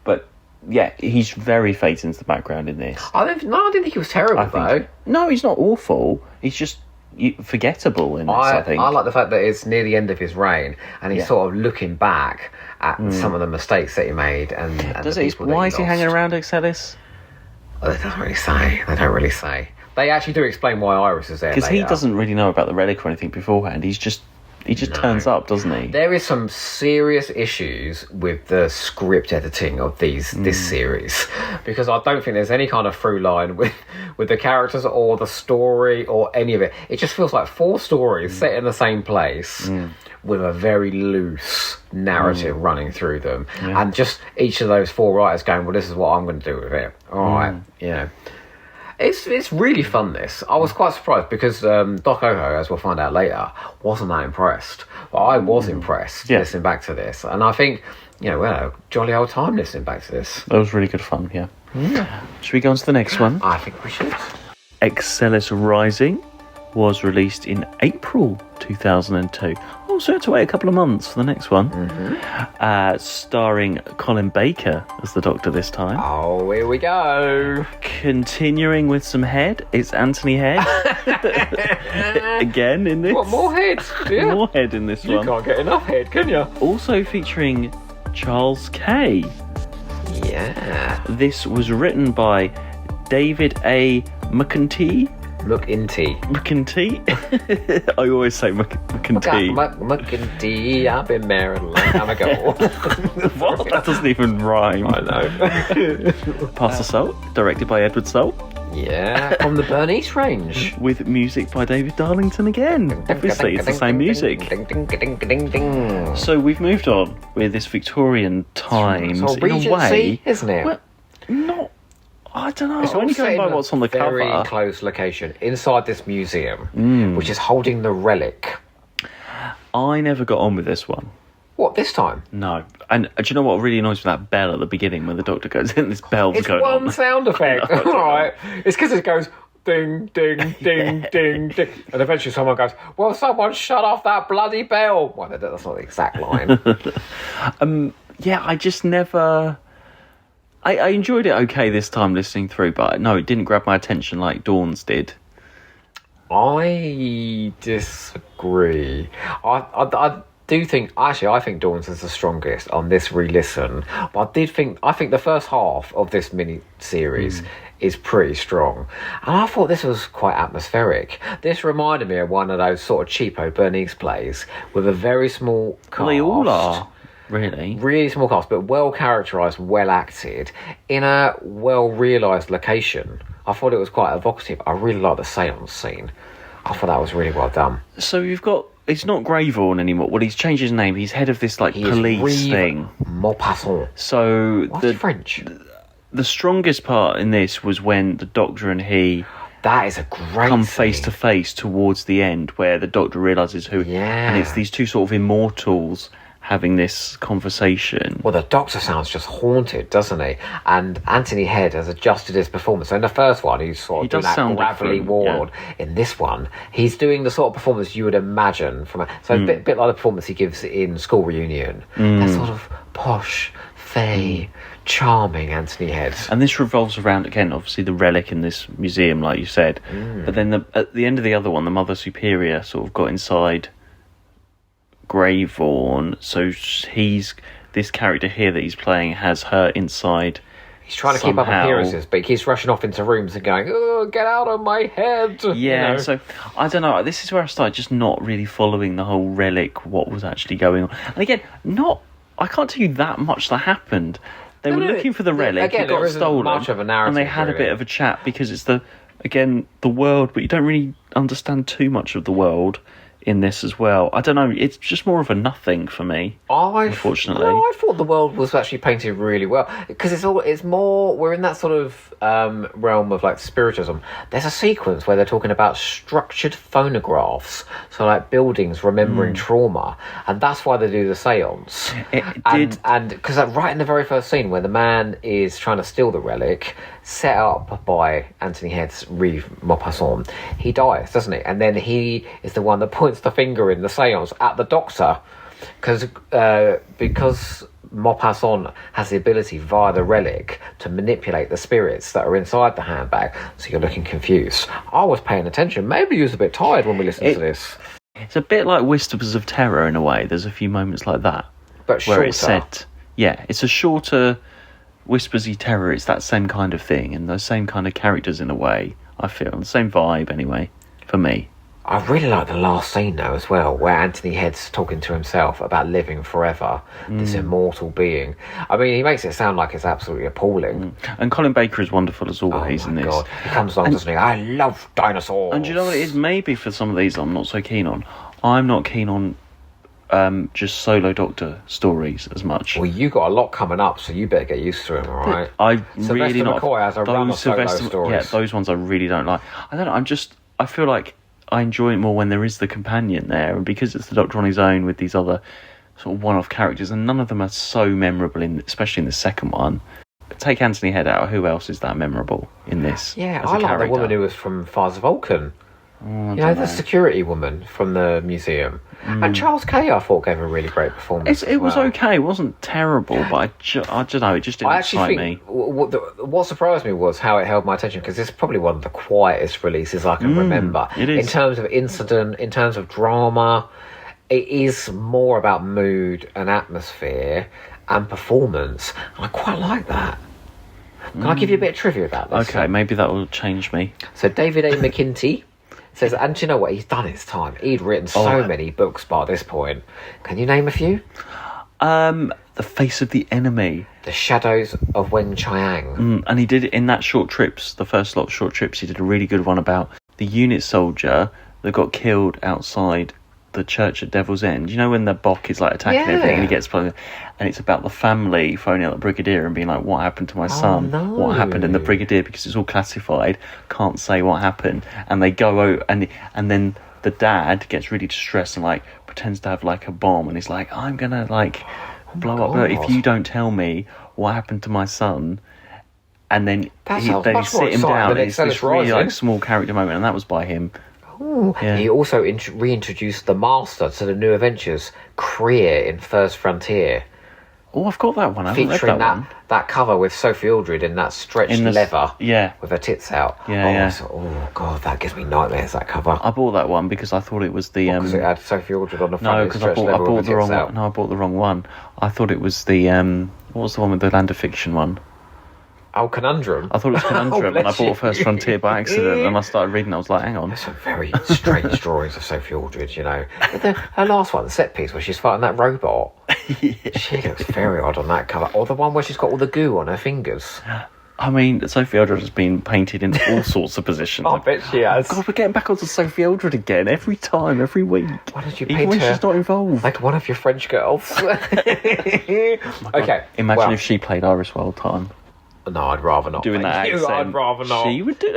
S2: But yeah, he's very fades into the background in this.
S1: I didn't think he was terrible though.
S2: No, he's not awful. He's just forgettable in this. I think.
S1: I like the fact that it's near the end of his reign, and he's sort of looking back at some of the mistakes that he made. And
S2: why is he hanging around Excelis?
S1: They don't really say. They actually do explain why Iris is there.
S2: Because he doesn't really know about the relic or anything beforehand. He just turns up, doesn't he?
S1: There is some serious issues with the script editing of this series, because I don't think there's any kind of through line with the characters or the story or any of it. It just feels like 4 stories set in the same place with a very loose narrative running through them, and just each of those 4 writers going, well, this is what I'm going to do with it. All right, It's really fun, this. I was quite surprised because Doc Oho, as we'll find out later, wasn't that impressed. But I was impressed listening back to this. And I think, we had a jolly old time listening back to this.
S2: That was really good fun, yeah. Should we go on to the next one?
S1: I think we should.
S2: Excelis Rising was released in April 2002. So had to wait a couple of months for the next one. Starring Colin Baker as the Doctor this time.
S1: Oh, here we go.
S2: Continuing with some Head, it's Anthony Head. Again in this.
S1: What, more Head? Yeah.
S2: More Head in this one.
S1: You can't get enough Head, can you?
S2: Also featuring Charles Kay.
S1: Yeah.
S2: This was written by David A. McEntee.
S1: McEntee.
S2: I always say McEntee.
S1: McEntee, I've been married a long time ago.
S2: What? That doesn't even rhyme.
S1: I know.
S2: Pass the Salt, directed by Edward Salt.
S1: Yeah, from the Bernice range.
S2: With music by David Darlington again. Obviously, it's the same music. So we've moved on with this Victorian times
S1: so
S2: in a way,
S1: isn't it?
S2: Well, not. I don't know.
S1: It's
S2: only going by what's on the cover.
S1: Very close location inside this museum, which is holding the relic.
S2: I never got on with this one.
S1: What, this time?
S2: No. And do you know what really annoys me? That bell at the beginning when the Doctor goes in. This bell's going on.
S1: It's one sound effect. All right. It's because it goes ding, ding, ding, ding, ding, and eventually someone goes, "Well, someone shut off that bloody bell." Well, that's not the exact line.
S2: Yeah, I just never. I enjoyed it okay this time listening through, but no, it didn't grab my attention like Dawns did.
S1: I disagree. I do think, actually, I think Dawns is the strongest on this re-listen. But I think the first half of this mini-series is pretty strong. And I thought this was quite atmospheric. This reminded me of one of those sort of cheapo Bernice plays with a very small cast.
S2: Well, they all are, really.
S1: Really small cast, but well characterised, well acted, in a well realised location. I thought it was quite evocative. I really like the seance scene. I thought that was really well done.
S2: So you've got... It's not Greyvorn anymore. Well, he's changed his name. He's head of this police thing.
S1: Maupassant.
S2: So
S1: What's French?
S2: The strongest part in this was when the Doctor and he
S1: that is a great
S2: come
S1: scene.
S2: face to face towards the end, where the Doctor realises who.
S1: Yeah.
S2: And it's these two sort of immortals having this conversation.
S1: Well, the Doctor sounds just haunted, doesn't he? And Anthony Head has adjusted his performance. So in the first one, he's sort of doing that gravelly warlord. Yeah. In this one, he's doing the sort of performance you would imagine from a bit like the performance he gives in School Reunion. That sort of posh, fey, charming Anthony Head.
S2: And this revolves around, again, obviously the relic in this museum, like you said. But then at the end of the other one, the Mother Superior sort of got inside Greyvorn, so this character here that he's playing has her inside.
S1: He's trying to keep up appearances, but he keeps rushing off into rooms and going, "Oh, get out of my head!"
S2: Yeah,
S1: you know?
S2: So I don't know. This is where I started just not really following the whole relic, what was actually going on. And again, I can't tell you that much that happened. They were looking for the relic.
S1: Again,
S2: it got stolen,
S1: much of a narrative,
S2: and they had a bit of a chat because it's the world, but you don't really understand too much of the world in this as well. I don't know, it's just more of a nothing for me, unfortunately.
S1: No, I thought the world was actually painted really well, because it's more, we're in that sort of realm of like spiritism. There's a sequence where they're talking about structured phonographs, so like buildings remembering trauma, and that's why they do the seance. And because right in the very first scene where the man is trying to steal the relic set up by Anthony Head's Reeve Maupassant, he dies, doesn't he? And then he is the one that points the finger in the seance at the Doctor, because Maupassant has the ability via the relic to manipulate the spirits that are inside the handbag. So you're looking confused. I was paying attention. Maybe you was a bit tired when we listened to this.
S2: It's a bit like Whispers of Terror in a way. There's a few moments like that,
S1: but
S2: where
S1: shorter.
S2: it's set. Yeah, it's a shorter Whispersy Terror. It's that same kind of thing and those same kind of characters in a way. I feel the same vibe anyway for me.
S1: I really like the last scene though as well, where Anthony Head's talking to himself about living forever, this immortal being. I mean, he makes it sound like it's absolutely appalling.
S2: And Colin Baker is wonderful as always in this.
S1: God. He comes along, doesn't he? I love dinosaurs.
S2: And do you know what it is? Maybe for some of these I'm not so keen on. I'm not keen on just solo Doctor stories as much.
S1: Well, you got a lot coming up, so you better get used to them, all right?
S2: Really not.
S1: McCoy has a run of solo stories.
S2: Yeah, those ones I really don't like. I don't know. I feel like I enjoy it more when there is the companion there, and because it's the Doctor on his own with these other sort of one-off characters, and none of them are so memorable, especially in the second one. Take Anthony Head out. Who else is that memorable in this?
S1: Yeah, I like the woman who was from Fires of Vulcan. The security woman from the museum. And Charles Kay, I thought, gave a really great performance.
S2: It was okay. It wasn't terrible, but I don't know. It just didn't excite me.
S1: What surprised me was how it held my attention, because it's probably one of the quietest releases I can remember.
S2: It is.
S1: In terms of incident, in terms of drama, it is more about mood and atmosphere and performance. I quite like that. Can I give you a bit of trivia about this?
S2: Okay, maybe that will change me.
S1: So David A. McKinty says, and do you know what? He's done his time. He'd written so many books by this point. Can you name a few?
S2: The Face of the Enemy.
S1: The Shadows of Wen Chiang.
S2: And he did it in that short trips, the first lot of short trips, he did a really good one about the unit soldier that got killed outside the church at Devil's End. You know when the Bok is like attacking everything and he gets and it's about the family phoning out the Brigadier and being like, what happened to my son?
S1: No.
S2: What happened? And the Brigadier, because it's all classified, can't say what happened. And they go out and then the dad gets really distressed and like pretends to have like a bomb and he's like, I'm gonna like blow up if you don't tell me what happened to my son. And then they sit him down and it's this really like small character moment, and that was by him.
S1: Yeah. He also reintroduced the Master to the New Adventures, Krier in First Frontier.
S2: Oh, I've got that one. I haven't read
S1: featuring
S2: that one.
S1: that cover with Sophie Aldred in that stretched leather, with her tits out. Oh god, that gives me nightmares. That cover.
S2: I bought that one because I thought it was the.
S1: Because it had Sophie Aldred on the front.
S2: No, because I bought the wrong one. No, I bought the wrong one. I thought it was the. What was the one with the Land of Fiction one?
S1: Oh, Conundrum.
S2: I thought it was Conundrum, and I bought First Frontier by accident, and I started reading. I was like, hang on.
S1: There's some very strange drawings of Sophie Aldred, you know. But her last one, the set piece where she's fighting that robot. She looks very odd on that cover. Or the one where she's got all the goo on her fingers.
S2: I mean, Sophie Aldred has been painted in all sorts of positions.
S1: I bet she has.
S2: God, we're getting back onto Sophie Aldred again every time, every week.
S1: Why did you
S2: Even
S1: paint
S2: when
S1: her
S2: she's not involved?
S1: like one of your French girls? Okay.
S2: Imagine if she played Iris Wildtime.
S1: No, I'd rather not.
S2: Doing that accent.
S1: I'd rather not.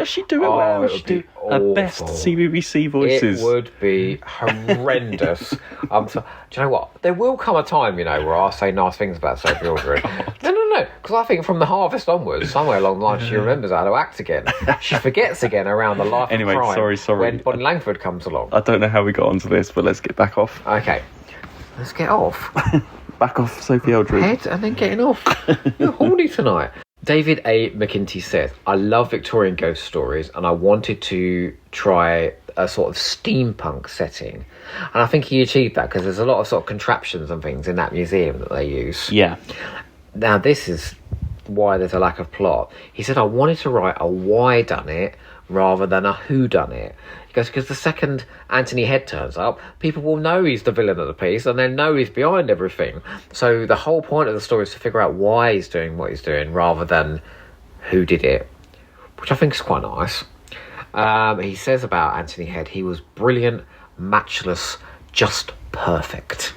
S2: She'd do it well. She'd do her best CBBC voices.
S1: It would be horrendous. Do you know what? There will come a time, you know, where I'll say nice things about Sophie Aldred. No. Because I think from The Harvest onwards, somewhere along the line, she remembers how to act again. She forgets again around the life
S2: anyway,
S1: of crime.
S2: Sorry.
S1: When Bonnie Langford comes along.
S2: I don't know how we got onto this, but let's get back off.
S1: Okay. Let's get off.
S2: Back off Sophie Aldred.
S1: Head and then getting off. You're horny tonight. David A. McKinty says, I love Victorian ghost stories and I wanted to try a sort of steampunk setting. And I think he achieved that because there's a lot of sort of contraptions and things in that museum that they use.
S2: Yeah.
S1: Now, this is why there's a lack of plot. He said, I wanted to write a why-done-it rather than a who-done-it. He goes, because the second Anthony Head turns up, people will know he's the villain of the piece and then know he's behind everything. So the whole point of the story is to figure out why he's doing what he's doing rather than who did it, which I think is quite nice. He says about Anthony Head, he was brilliant, matchless, just perfect.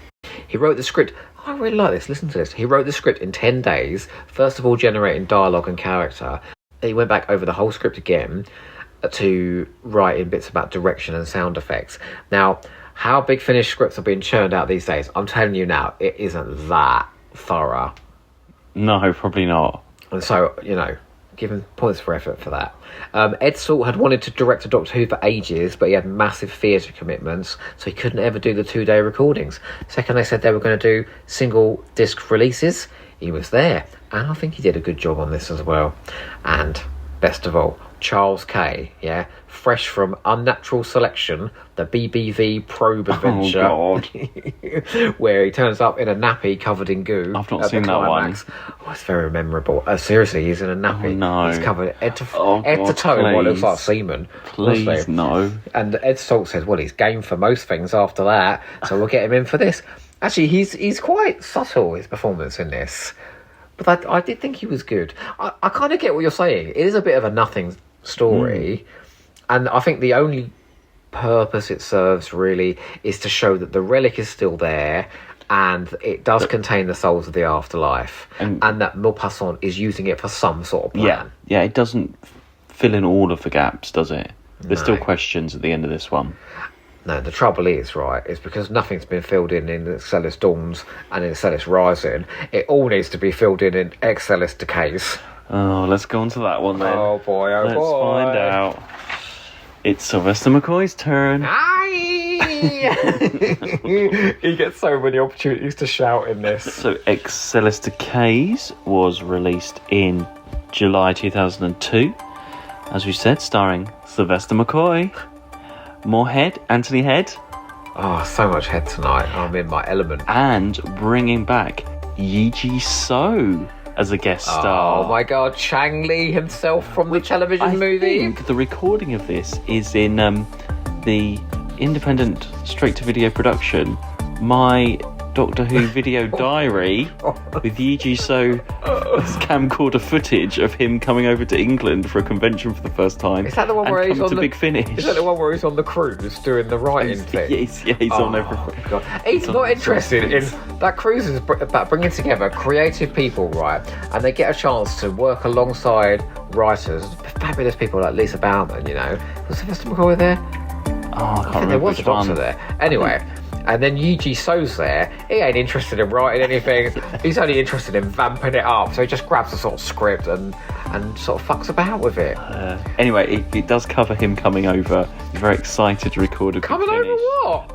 S1: He wrote the script. I really like this. Listen to this. He wrote the script in 10 days, first of all generating dialogue and character. He went back over the whole script again to write in bits about direction and sound effects. Now, how big finished scripts are being churned out these days, I'm telling you now, it isn't that thorough.
S2: No, probably not.
S1: And so, you know, give him points for effort for that. Ed Salt had wanted to direct a Doctor Who for ages, but he had massive theatre commitments, so he couldn't ever do the 2-day recordings. Second, they said they were going to do single disc releases. He was there, and I think he did a good job on this as well. And best of all, Charles Kay, fresh from Unnatural Selection, the BBV probe adventure, where he turns up in a nappy covered in goo.
S2: I've not seen that one.
S1: Oh, it's very memorable. Seriously, he's in a nappy.
S2: Oh, no.
S1: He's covered head to toe in what looks like semen.
S2: Please,
S1: honestly.
S2: no.
S1: And Ed Salt says, well, he's game for most things after that, so we'll get him in for this. Actually, he's quite subtle, his performance in this. But I did think he was good. I kind of get what you're saying. It is a bit of a nothing story. And I think the only purpose it serves, really, is to show that the relic is still there and it does contain the souls of the afterlife. And that Maupassant is using it for some sort of plan.
S2: Yeah, it doesn't fill in all of the gaps, does it? There's still questions at the end of this one.
S1: No, the trouble is, is because nothing's been filled in Excelis Dawns and in Excelis Rising, it all needs to be filled in Excelis Decays.
S2: Oh, let's go on to that one then.
S1: Oh boy,
S2: let's find out. It's Sylvester McCoy's turn.
S1: He gets so many opportunities to shout in this.
S2: So, Excelis Decays was released in July 2002, as we said, starring Sylvester McCoy. More Head, Anthony Head.
S1: Oh, so much Head tonight. I'm in my element.
S2: And bringing back Yi So as a guest star.
S1: Oh my god, Chang Lee himself from the television movie.
S2: I think the recording of this is in the independent straight-to-video production, My Doctor Who Video Diary, with Yi So camcorder footage of him coming over to England for a convention for the first time.
S1: Is that the one where he's on the
S2: big finish?
S1: Is that the one where he's on the cruise doing the writing thing?
S2: He's on everything.
S1: God. He's not interested in that. Cruise is about bringing together creative people, right? And they get a chance to work alongside writers, fabulous people like Lisa Bauman. You know, was Sylvester McCoy there?
S2: Oh, I can't
S1: think
S2: remember
S1: there was a
S2: which one.
S1: doctor there. Anyway. And then Yuji So's there. He ain't interested in writing anything. He's only interested in vamping it up. So he just grabs a sort of script and sort of fucks about with it.
S2: Anyway, it does cover him coming over. He's very excited to record a
S1: Coming over what?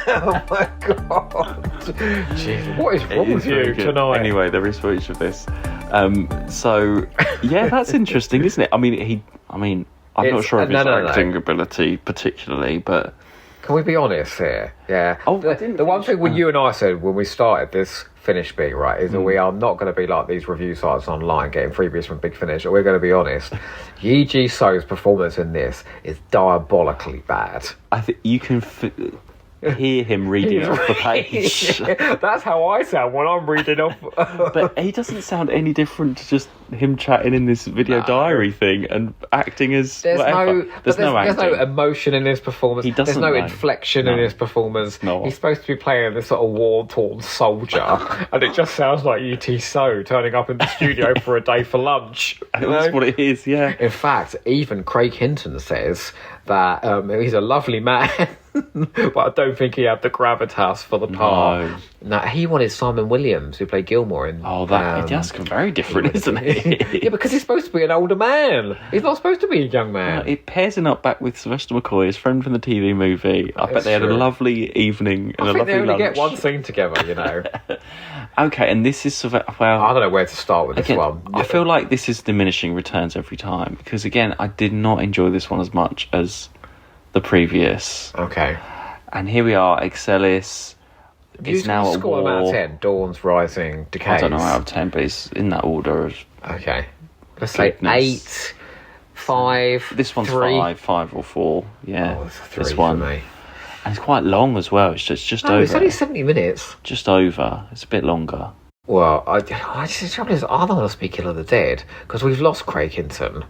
S1: Oh my god. Jeez, what is wrong with you tonight?
S2: Anyway, there is footage of this. So, yeah, that's interesting, isn't it? I mean, I'm not sure of his acting ability particularly, but...
S1: Can we be honest here? Yeah.
S2: Oh,
S1: the one thing you and I said when we started this Finish Beat, right, is that we are not going to be like these review sites online getting freebies from Big Finish. We're going to be honest. Yuji So's performance in this is diabolically bad.
S2: I think you can hear him reading off the page.
S1: That's how I sound when I'm reading off.
S2: But he doesn't sound any different to just him chatting in this video diary thing and acting as whatever. There's no
S1: emotion in his performance. There's no inflection in his performance.
S2: No.
S1: He's supposed to be playing this sort of war-torn soldier, and it just sounds like E.T. So turning up in the studio for a day for lunch.
S2: That's what it is, yeah.
S1: In fact, even Craig Hinton says that he's a lovely man, but I don't think he had the gravitas for the part. No, he wanted Simon Williams, who played Gilmore in...
S2: Oh, that's very different, isn't it?
S1: Yeah, because he's supposed to be an older man. He's not supposed to be a young man.
S2: It pairs him up back with Sylvester McCoy, his friend from the TV movie. I bet they had a lovely evening and a lovely lunch. I think they only
S1: get one scene together, you know.
S2: Okay, and this is... Well,
S1: I don't know where to start with this one.
S2: I feel like this is diminishing returns every time, because, again, I did not enjoy this one as much as the previous.
S1: Okay.
S2: And here we are, Excelis... It's now
S1: score
S2: a war.
S1: Out of 10. Dawns, Rising, Decays.
S2: I don't know out of 10, but it's in that order.
S1: Okay. Let's say 8, 5,
S2: This one's
S1: 3.
S2: 5 or 4. Yeah.
S1: Oh, it's a 3
S2: this one.
S1: for me.
S2: And it's quite long as well. It's just over.
S1: It's only 70 minutes.
S2: Just over. It's a bit longer.
S1: Well, I just, the trouble is, I don't want to speak ill of the dead, because we've lost Craig Hinton.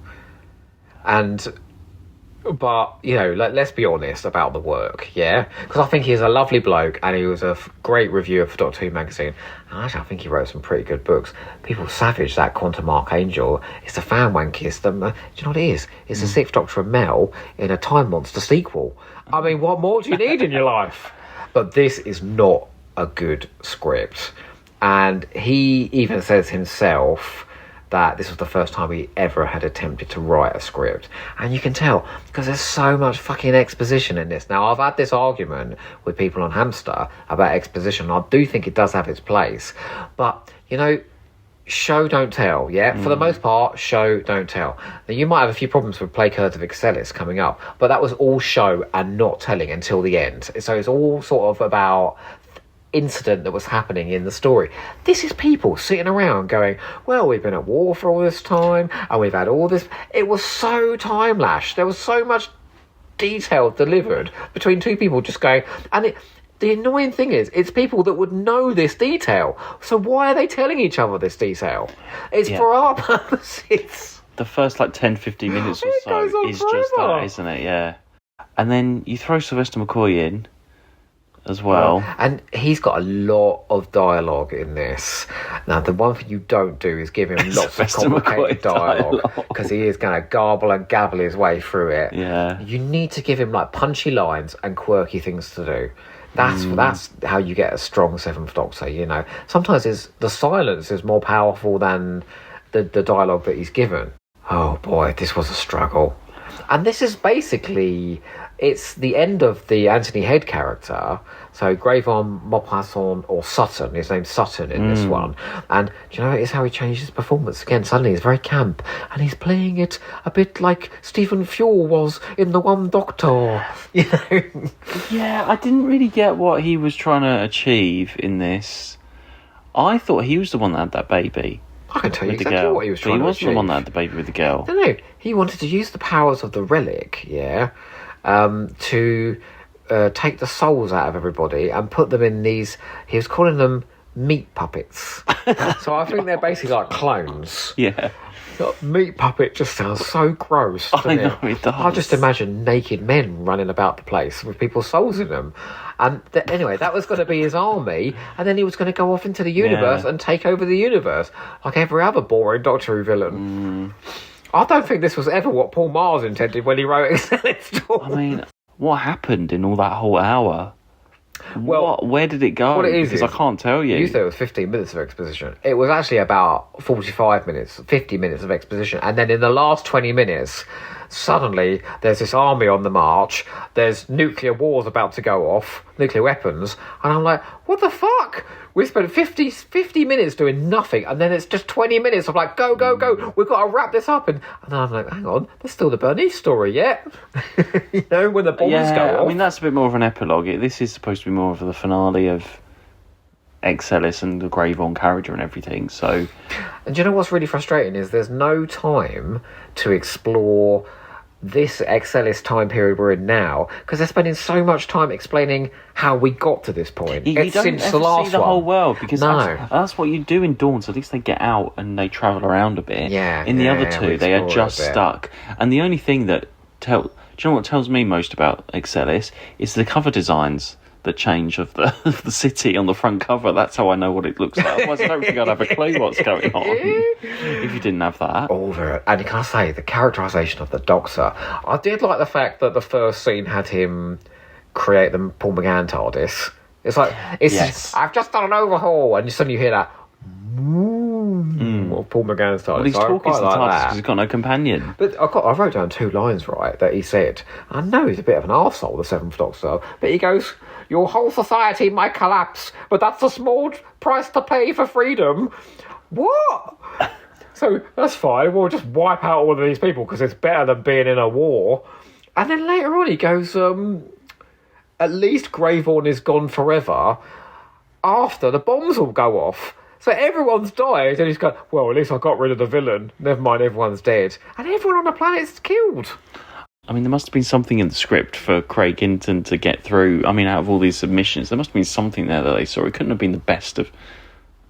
S1: But, you know, let's be honest about the work, yeah? Because I think he's a lovely bloke, and he was a great reviewer for Doctor Who magazine. And actually, I think he wrote some pretty good books. People savage that Quantum Archangel. It's a fan wankiest. Do you know what it is? It's the Sixth Doctor and Mel in a Time Monster sequel. I mean, what more do you need in your life? But this is not a good script. And he even says himself that this was the first time he ever had attempted to write a script. And you can tell, because there's so much fucking exposition in this. Now, I've had this argument with people on Hamster about exposition. I do think it does have its place. But, you know, show, don't tell, yeah? For the most part, show, don't tell. Now, you might have a few problems with Plaque of Excelis coming up, but that was all show and not telling until the end. So it's all sort of about incident that was happening in the story. This is people sitting around going, well, we've been at war for all this time and we've had all this. It was so time-lashed. There was so much detail delivered between two people just going, and the annoying thing is, it's people that would know this detail. So why are they telling each other this detail? It's for our purposes.
S2: The first 10-15 minutes or so is just that, isn't it? Yeah. And then you throw Sylvester McCoy in as well.
S1: And he's got a lot of dialogue in this. Now, the one thing you don't do is give him lots of complicated dialogue, because he is going to garble and gabble his way through it.
S2: Yeah.
S1: You need to give him punchy lines and quirky things to do. That's how you get a strong Seventh Doctor, you know. Sometimes the silence is more powerful than the dialogue that he's given. Oh boy, this was a struggle. And this is basically, it's the end of the Anthony Head character. So Gravon Maupassant, or Sutton, his name's Sutton in this one. And do you know, it's how he changed his performance. Again, suddenly he's very camp. And he's playing it a bit like Stephen Fure was in The One Doctor. You know?
S2: Yeah, I didn't really get what he was trying to achieve in this. I thought he was the one that had that baby.
S1: I can tell you exactly what he was trying to achieve.
S2: He wasn't the one that had the baby with the girl.
S1: No. He wanted to use the powers of the relic, to take the souls out of everybody and put them in these... He was calling them meat puppets. So I think they're basically like clones.
S2: Yeah.
S1: Meat puppet just sounds so gross.
S2: I know, it does.
S1: I just imagine naked men running about the place with people's souls in them. And anyway, that was going to be his army, and then he was going to go off into the universe and take over the universe, like every other boring Doctor Who villain. I don't think this was ever what Paul Mars intended when he wrote Excelis Dawns.
S2: I mean, what happened in all that whole hour?
S1: Well,
S2: where did it go?
S1: What it is
S2: because I can't tell you.
S1: You said it was 15 minutes of exposition. It was actually about 45 minutes, 50 minutes of exposition. And then in the last 20 minutes, suddenly there's this army on the march. There's nuclear wars about to go off, nuclear weapons. And I'm like, what the fuck? We spent 50 minutes doing nothing. And then it's just 20 minutes of like, go, go, go. We've got to wrap this up. And then I'm like, hang on, there's still the Bernice story yet. You know, when the bombs go off.
S2: I mean, that's a bit more of an epilogue. This is supposed to be more of the finale of Excelis and the Greyvorn character and everything. So,
S1: and do you know what's really frustrating is there's no time to explore this Excelis time period we're in now, because they're spending so much time explaining how we got to this point.
S2: You don't
S1: since
S2: ever
S1: the last
S2: see the
S1: one.
S2: whole world, because
S1: No.
S2: that's what you do in Dawns. At least they get out and they travel around a bit.
S1: Yeah,
S2: In the
S1: yeah,
S2: other
S1: yeah,
S2: two,
S1: we
S2: they are
S1: explore
S2: just
S1: a bit.
S2: stuck. And the only thing that do you know what tells me most about Excelis is the cover designs that change of the city on the front cover. That's how I know what it looks like. Otherwise, I don't think I'd have a clue what's going on if you didn't have that.
S1: Over, and can I say the characterisation of the Doctor? I did like the fact that the first scene had him create the Paul McGann TARDIS. It's like I've just done an overhaul, and suddenly you hear that. Of Paul McGann's TARDIS.
S2: Well, he's talking to the TARDIS because he's got no companion.
S1: But I wrote down 2 lines, right, that he said. I know he's a bit of an arsehole, the Seventh Doctor, but he goes, your whole society might collapse, but that's a small price to pay for freedom. What? So, that's fine, we'll just wipe out all of these people because it's better than being in a war. And then later on he goes, at least Greyvorn is gone forever after the bombs will go off. So everyone's died, and he's going, well, at least I got rid of the villain. Never mind, everyone's dead. And everyone on the planet's killed.
S2: I mean, there must have been something in the script for Craig Hinton to get through. I mean, out of all these submissions, there must have been something there that they saw. It couldn't have been the best of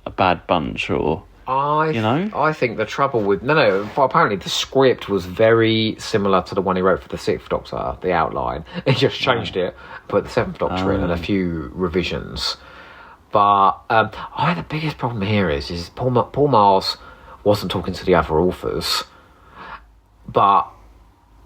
S2: a bad bunch, or... I think the trouble with... No, apparently the script was very similar to the one he wrote for the Sixth Doctor, the outline. He just changed it, put the Seventh Doctor in, and a few revisions. But I think the biggest problem here is Paul Mars wasn't talking to the other authors, but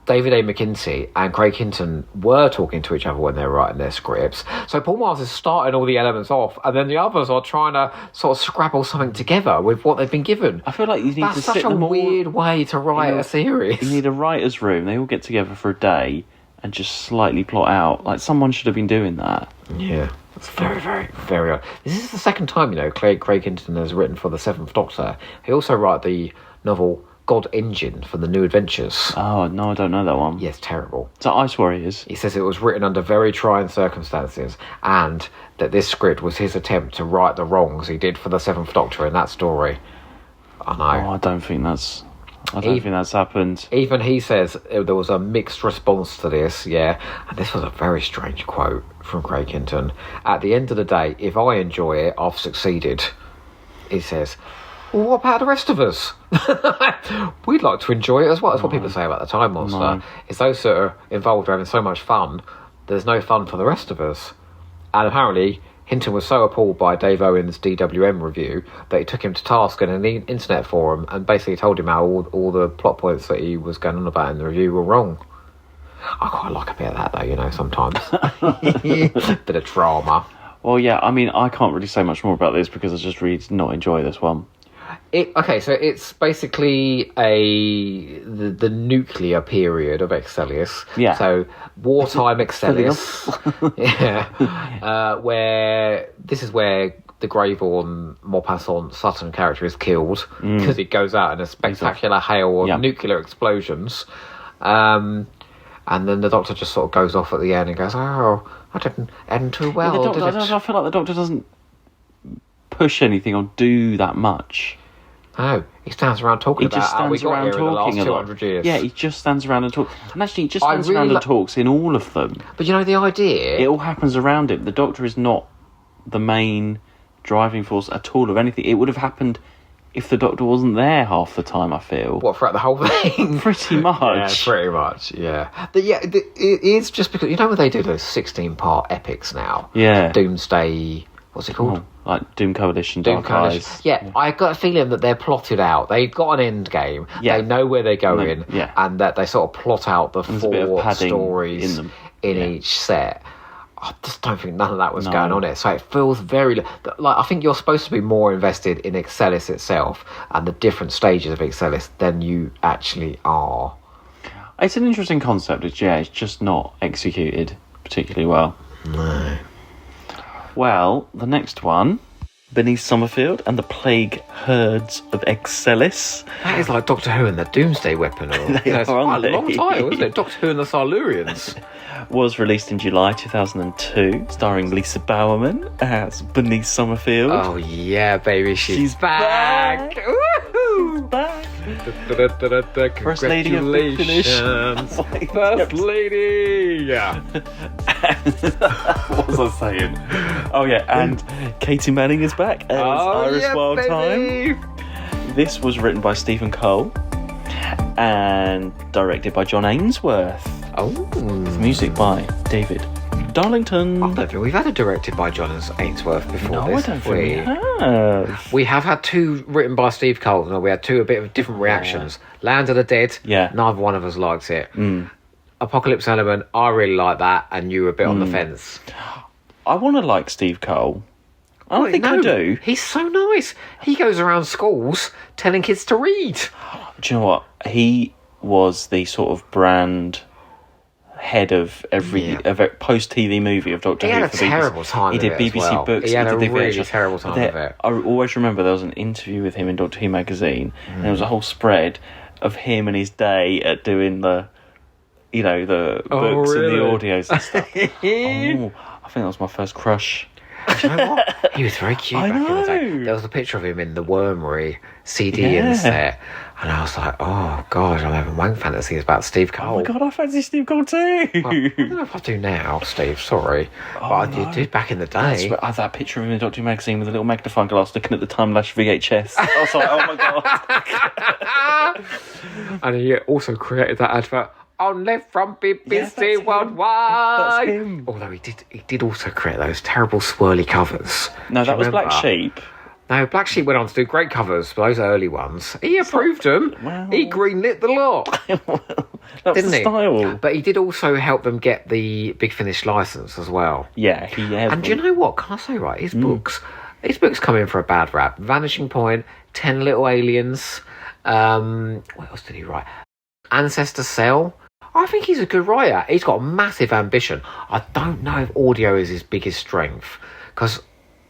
S2: David A. McKinsey and Craig Hinton were talking to each other when they were writing their scripts. So Paul Mars is starting all the elements off, and then the others are trying to sort of scrabble something together with what they've been given. I feel like you need
S1: That's
S2: to
S1: such
S2: sit
S1: a
S2: them all...
S1: weird way to write a series.
S2: You need a writer's room. They all get together for a day and just slightly plot out. Like, someone should have been doing that.
S1: Yeah. It's very, very, very odd. This is the second time, Craig Hinton has written for the Seventh Doctor. He also wrote the novel God Engine for the New Adventures.
S2: Oh, no, I don't know that one.
S1: Yes, terrible.
S2: Is that Ice Warriors?
S1: He says it was written under very trying circumstances, and that this script was his attempt to right the wrongs he did for the Seventh Doctor in that story. I know.
S2: Oh, I don't think that's happened.
S1: Even he says there was a mixed response to this, yeah. And this was a very strange quote from Craig Hinton. At the end of the day, if I enjoy it, I've succeeded. He says, well, what about the rest of us? We'd like to enjoy it as well. That's what people say about the Time Monster.
S2: No.
S1: It's those that are involved are having so much fun, there's no fun for the rest of us. And apparently Hinton was so appalled by Dave Owen's DWM review that he took him to task in an internet forum and basically told him how all the plot points that he was going on about in the review were wrong. I quite like a bit of that, though, sometimes. Bit of drama.
S2: Well, yeah, I mean, I can't really say much more about this because I just really did not enjoy this one.
S1: So it's basically the nuclear period of Excelis.
S2: Yeah.
S1: So wartime Excelis. Yeah. Where this is where the Greyvorn Maupassant Sutton character is killed because it goes out in a spectacular hail of nuclear explosions. And then the Doctor just sort of goes off at the end and goes, "Oh, I didn't end too well, did it?"
S2: I feel like the Doctor doesn't push anything or do that much.
S1: Oh, he stands around talking about how we got here in the last 200 years.
S2: Yeah, he just stands around and talks. And actually, he just stands around and talks in all of them.
S1: But the idea...
S2: It all happens around him. The Doctor is not the main driving force at all of anything. It would have happened if the Doctor wasn't there half the time, I feel.
S1: What, throughout the whole thing?
S2: Pretty much.
S1: Yeah, pretty much, yeah. But yeah, it is just because... when they do those 16-part epics now?
S2: Yeah.
S1: Doomsday... What's it called?
S2: Like Doom Coalition, Dark Eyes.
S1: Yeah, I got a feeling that they're plotted out. They've got an end game.
S2: Yeah.
S1: They know where they're going.
S2: Yeah.
S1: And that they sort of plot out the
S2: There's a bit of
S1: four
S2: padding
S1: stories
S2: in them.
S1: in each set. I just don't think none of that was going on it. So it feels very like I think you're supposed to be more invested in Excelis itself and the different stages of Excelis than you actually are.
S2: It's an interesting concept. It's just not executed particularly well.
S1: No.
S2: Well, the next one, Bernice Summerfield and the Plague Herds of Excelis.
S1: That is like Doctor Who and the Doomsday Weapon. It's quite a long title, isn't it? Doctor Who and the Silurians.
S2: Was released in July 2002, starring Lisa Bowerman as Bernice Summerfield.
S1: Oh yeah, baby, she's back. Woohoo!
S2: Back.
S1: First lady of Big Finish. First lady. Yeah.
S2: What was I saying? Oh yeah, and Katie Manning is back as Iris Wildthyme. This was written by Stephen Cole and directed by John Ainsworth.
S1: Oh.
S2: With music by David Darlington.
S1: I don't think we've had a directed by John Ainsworth before.
S2: No,
S1: this,
S2: I don't think we have.
S1: We have had two written by Steve Cole. No, we had two a bit of different reactions. Land of the Dead.
S2: Yeah.
S1: Neither one of us liked it. Apocalypse Element. I really like that, and you were a bit on the fence.
S2: I want to like Steve Cole. I think I do.
S1: He's so nice. He goes around schools telling kids to read.
S2: Do you know what? He was the sort of brand head of every post TV movie of Doctor Who.
S1: He had a terrible time.
S2: He did BBC Books.
S1: He had a really
S2: VHS.
S1: terrible time with it.
S2: I always remember there was an interview with him in Doctor Who magazine, and there was a whole spread of him and his day at doing the books and the audios and stuff. I think that was my first crush.
S1: Do you know what? He was very cute back in the day. There was a picture of him in the Wormery CD in the set, and I was like, oh god, I'm having wank fantasies about Steve Cole.
S2: Oh my god, I fancy Steve Cole too.
S1: Well, I don't know if I do now, Steve, sorry. But I did back in the day.
S2: I had that picture of him in Doctor Who magazine with a little magnifying glass looking at the time-lapse VHS. I was like, oh my god.
S1: And he also created that advert. Only from BBC Worldwide.
S2: That's him.
S1: Although he did also create those terrible swirly covers.
S2: No, that was Black Sheep.
S1: No, Black Sheep went on to do great covers for those early ones. He approved them. Well, he greenlit the lot.
S2: Didn't he? Style.
S1: But he did also help them get the Big Finish license as well.
S2: Yeah, he had.
S1: And do you know what? Can I say right? His books come in for a bad rap. Vanishing Point, 10 Little Aliens. What else did he write? Ancestor Cell. I think he's a good writer. He's got massive ambition. I don't know if audio is his biggest strength, because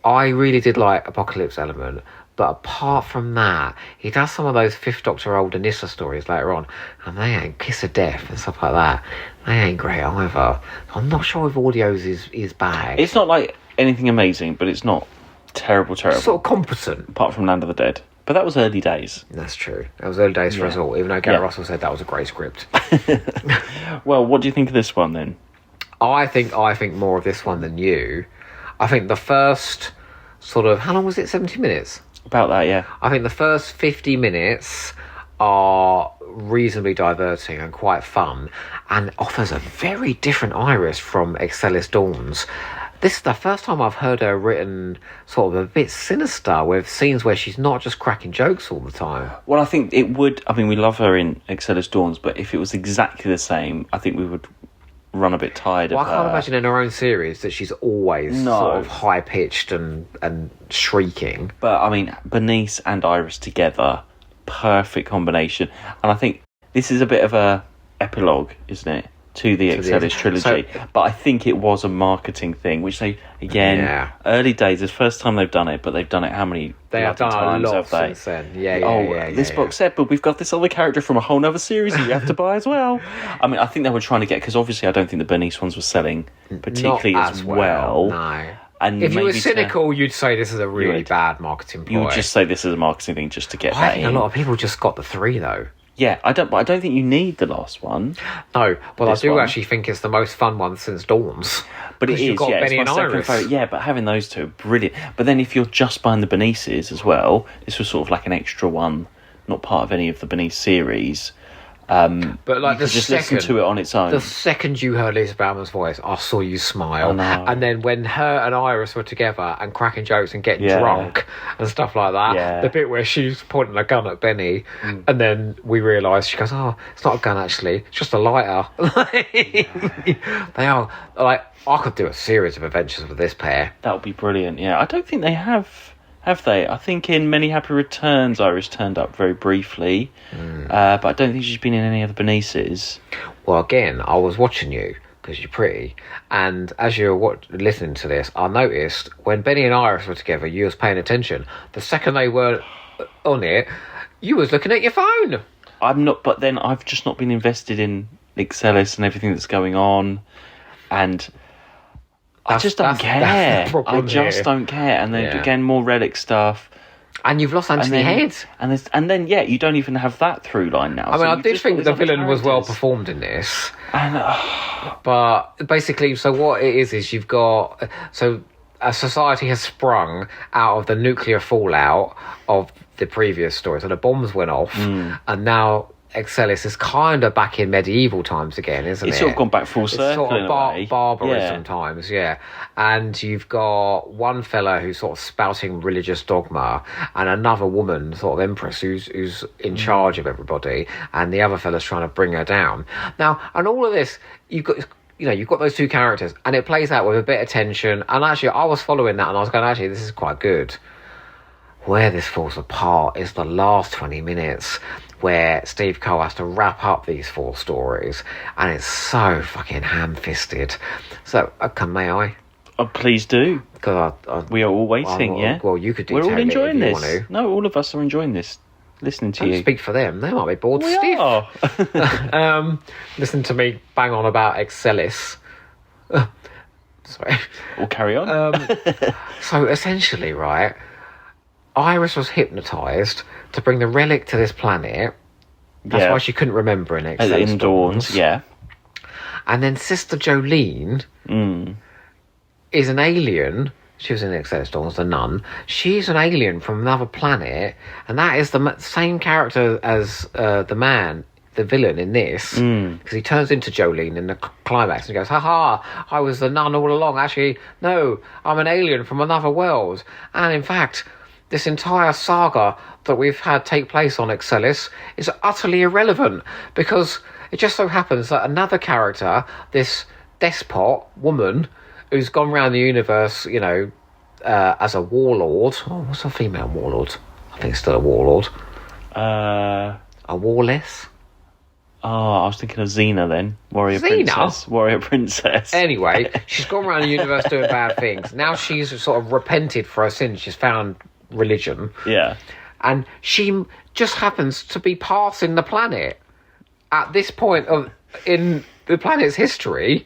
S1: I really did like Apocalypse Element, but apart from that, he does some of those Fifth Doctor old Anissa stories later on, and they ain't Kiss of Death and stuff like that. They ain't great either. I'm not sure if audio's is bag.
S2: It's not like anything amazing, but it's not terrible.
S1: Sort of competent.
S2: Apart from Land of the Dead. But that was early days.
S1: That's true. That was early days for us all, even though Garrett Russell said that was a great script.
S2: Well, what do you think of this one then?
S1: I think more of this one than you. I think the first sort of, how long was it? 70 minutes?
S2: About that, yeah.
S1: I think the first 50 minutes are reasonably diverting and quite fun, and offers a very different Iris from Excelis Dawns. This is the first time I've heard her written sort of a bit sinister, with scenes where she's not just cracking jokes all the time.
S2: Well, I think it would... I mean, we love her in Excelis Dawns, but if it was exactly the same, I think we would run a bit tired of her.
S1: I can't imagine in her own series that she's always sort of high-pitched and shrieking.
S2: But, I mean, Bernice and Iris together, perfect combination. And I think this is a bit of a epilogue, isn't it, to the Excelis trilogy. But I think it was a marketing thing, which they, again, early days, it's the first time they've done it, but they've done it how many
S1: have done
S2: times
S1: a lot
S2: have they?
S1: Since then.
S2: This box set, but we've got this other character from a whole other series that you have to buy as well. I mean, I think they were trying to get, because obviously I don't think the Bernice ones were selling particularly as well.
S1: No.
S2: And
S1: if you were cynical, you'd say this is a really bad marketing ploy.
S2: You would just say this is a marketing thing just to get that in.
S1: I think a lot of people just got the 3 though.
S2: Yeah, I don't think you need the last one.
S1: No, but I do actually think it's the most fun one since Dawns.
S2: But it is,
S1: you've got Benny and Iris.
S2: Favorite. Yeah, but having those two are brilliant. But then if you're just buying the Bernices as well, this was sort of like an extra one, not part of any of the Bernice series.
S1: But like
S2: you just listen to it on its own.
S1: The second you heard Lisa Bowerman's voice, I saw you smile.
S2: I know.
S1: And then when her and Iris were together and cracking jokes and getting drunk and stuff like that, the bit where she's pointing a gun at Benny, and then we realise she goes, "Oh, it's not a gun actually; it's just a lighter." They are like, I could do a series of adventures with this pair.
S2: That would be brilliant. Yeah, I don't think they have. Have they? I think in Many Happy Returns, Iris turned up very briefly, but I don't think she's been in any of the Bernices.
S1: Well, again, I was watching you because you're pretty, and as you were listening to this, I noticed when Benny and Iris were together, you was paying attention. The second they were on it, you was looking at your phone.
S2: I'm not, but then I've just not been invested in Excelis and everything that's going on, and I just don't care. I just don't care. And then again, more relic stuff.
S1: And you've lost Anthony Head.
S2: And then you don't even have that through line now.
S1: I mean, I did think the villain was well performed in this. But basically, so what it is you've got... So a society has sprung out of the nuclear fallout of the previous story. So the bombs went off, and now Excelis is kind of back in medieval times again, isn't it?
S2: It's sort of gone back full circle
S1: sort of
S2: in a way.
S1: Barbarism times, And you've got one fella who's sort of spouting religious dogma, and another woman, sort of empress, who's in charge of everybody, and the other fella's trying to bring her down. Now, and all of this, you've got those two characters, and it plays out with a bit of tension. And actually, I was following that, and I was going, actually, this is quite good. Where this falls apart is the last 20 minutes, where Steve Cole has to wrap up these 4 stories, and it's so fucking ham-fisted. So, may I?
S2: Oh, please do.
S1: Because
S2: we are all waiting,
S1: Well, you could do.
S2: We're all enjoying this.
S1: Want to.
S2: No, all of us are enjoying this. Listening to you.
S1: Speak for them. They might be bored stiff. Listen to me bang on about Excelis. Sorry.
S2: We'll carry on.
S1: So essentially, right, Iris was hypnotised to bring the relic to this planet. That's why she couldn't remember in Excelis
S2: Dawns. Yeah.
S1: And then Sister Jolene is an alien. She was in Excelis Dawns, the nun. She's an alien from another planet, and that is the same character as the villain in this, because he turns into Jolene in the climax and he goes, "Ha, I was the nun all along. Actually, no, I'm an alien from another world." And in fact, this entire saga that we've had take place on Excelis is utterly irrelevant, because it just so happens that another character, this despot woman, who's gone around the universe, as a warlord. Oh, what's a female warlord? I think it's still a warlord. A warless?
S2: Oh, I was thinking of Xena then. Warrior princess.
S1: Anyway, she's gone around the universe doing bad things. Now she's sort of repented for her sins. She's found religion.
S2: Yeah.
S1: And she just happens to be passing the planet at this point in the planet's history.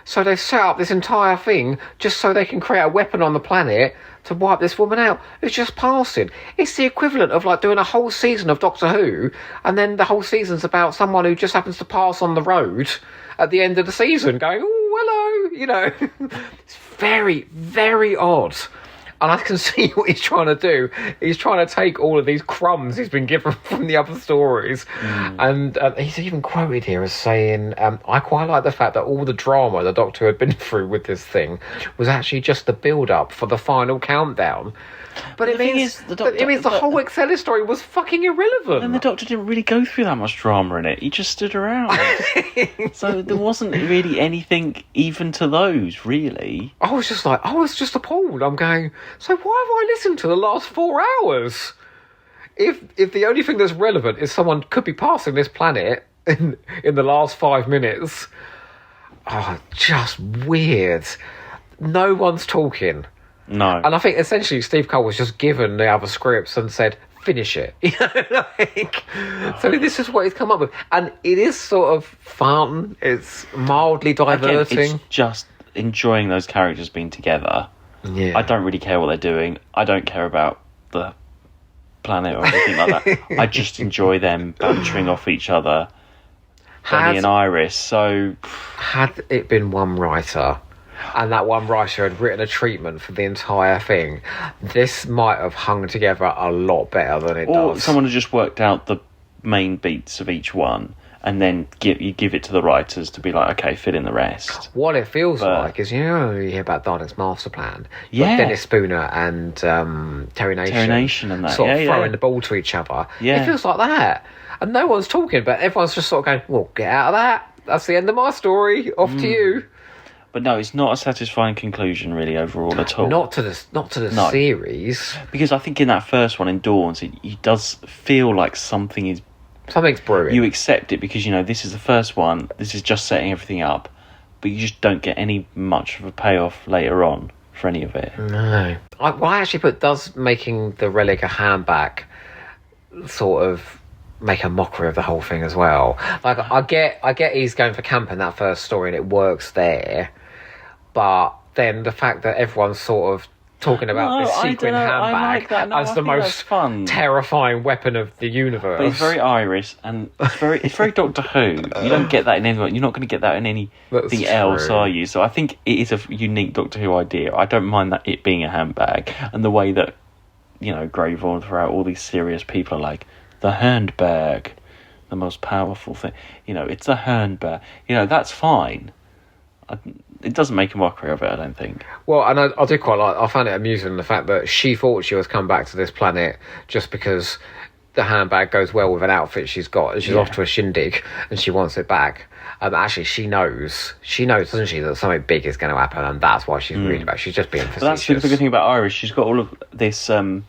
S1: So they've set up this entire thing just so they can create a weapon on the planet to wipe this woman out who's just passing. It's the equivalent of like doing a whole season of Doctor Who, and then the whole season's about someone who just happens to pass on the road at the end of the season going, "Oh, hello," It's very, very odd. And I can see what he's trying to do. He's trying to take all of these crumbs he's been given from the other stories. And he's even quoted here as saying, "I quite like the fact that all the drama the Doctor had been through with this thing was actually just the build-up for the final countdown." But it means the whole Excelis story was fucking irrelevant.
S2: And the Doctor didn't really go through that much drama in it. He just stood around. So there wasn't really anything even to those, really.
S1: I was just appalled. I'm going, so why have I listened to the last 4 hours? If the only thing that's relevant is someone could be passing this planet in the last 5 minutes. Oh, just weird. No one's talking.
S2: No.
S1: And I think essentially Steve Cole was just given the other scripts and said, finish it. So this is what he's come up with. And it is sort of fun. It's mildly diverting.
S2: Again, it's just enjoying those characters being together.
S1: Yeah.
S2: I don't really care what they're doing. I don't care about the planet or anything like that. I just enjoy them bantering off each other. Benny and Iris. So
S1: had it been one writer, and that one writer had written a treatment for the entire thing, this might have hung together a lot better than it does.
S2: Or someone had just worked out the main beats of each one. and then you give it to the writers to be like, okay, fill in the rest.
S1: What it feels like is, you hear about Dalek's master plan.
S2: Yeah.
S1: Dennis Spooner and Terry Nation
S2: and that.
S1: sort of throwing the ball to each other.
S2: Yeah.
S1: It feels like that. And no one's talking, but everyone's just sort of going, well, get out of that. That's the end of my story. Off to you.
S2: But no, it's not a satisfying conclusion, really, overall at all.
S1: Not to the series.
S2: Because I think in that first one, in Dawns, it does feel like something's brewing. You accept it because, this is the first one. This is just setting everything up. But you just don't get any much of a payoff later on for any of it.
S1: No. I actually put, does making the relic a handbag sort of make a mockery of the whole thing as well. Like, I get he's going for camp in that first story and it works there. But then the fact that everyone's sort of talking about this sequin handbag as the most terrifying weapon of the universe.
S2: But it's very Irish and it's very Doctor Who. You don't get that in anyone. You're not going to get that in anything else, are you? So I think it is a unique Doctor Who idea. I don't mind that it being a handbag, and the way that Greyvorn throughout all these serious people are like the handbag, the most powerful thing. It's a handbag. That's fine. It doesn't make a mockery of it, I don't think.
S1: Well, and I do quite like... I found it amusing, the fact that she thought she was come back to this planet just because the handbag goes well with an outfit she's got, and she's off to a shindig, and she wants it back. Actually, she knows, doesn't she, that something big is going to happen, and that's why she's really bad. She's just being facetious.
S2: But that's the good thing about Irish. She's got all of this sort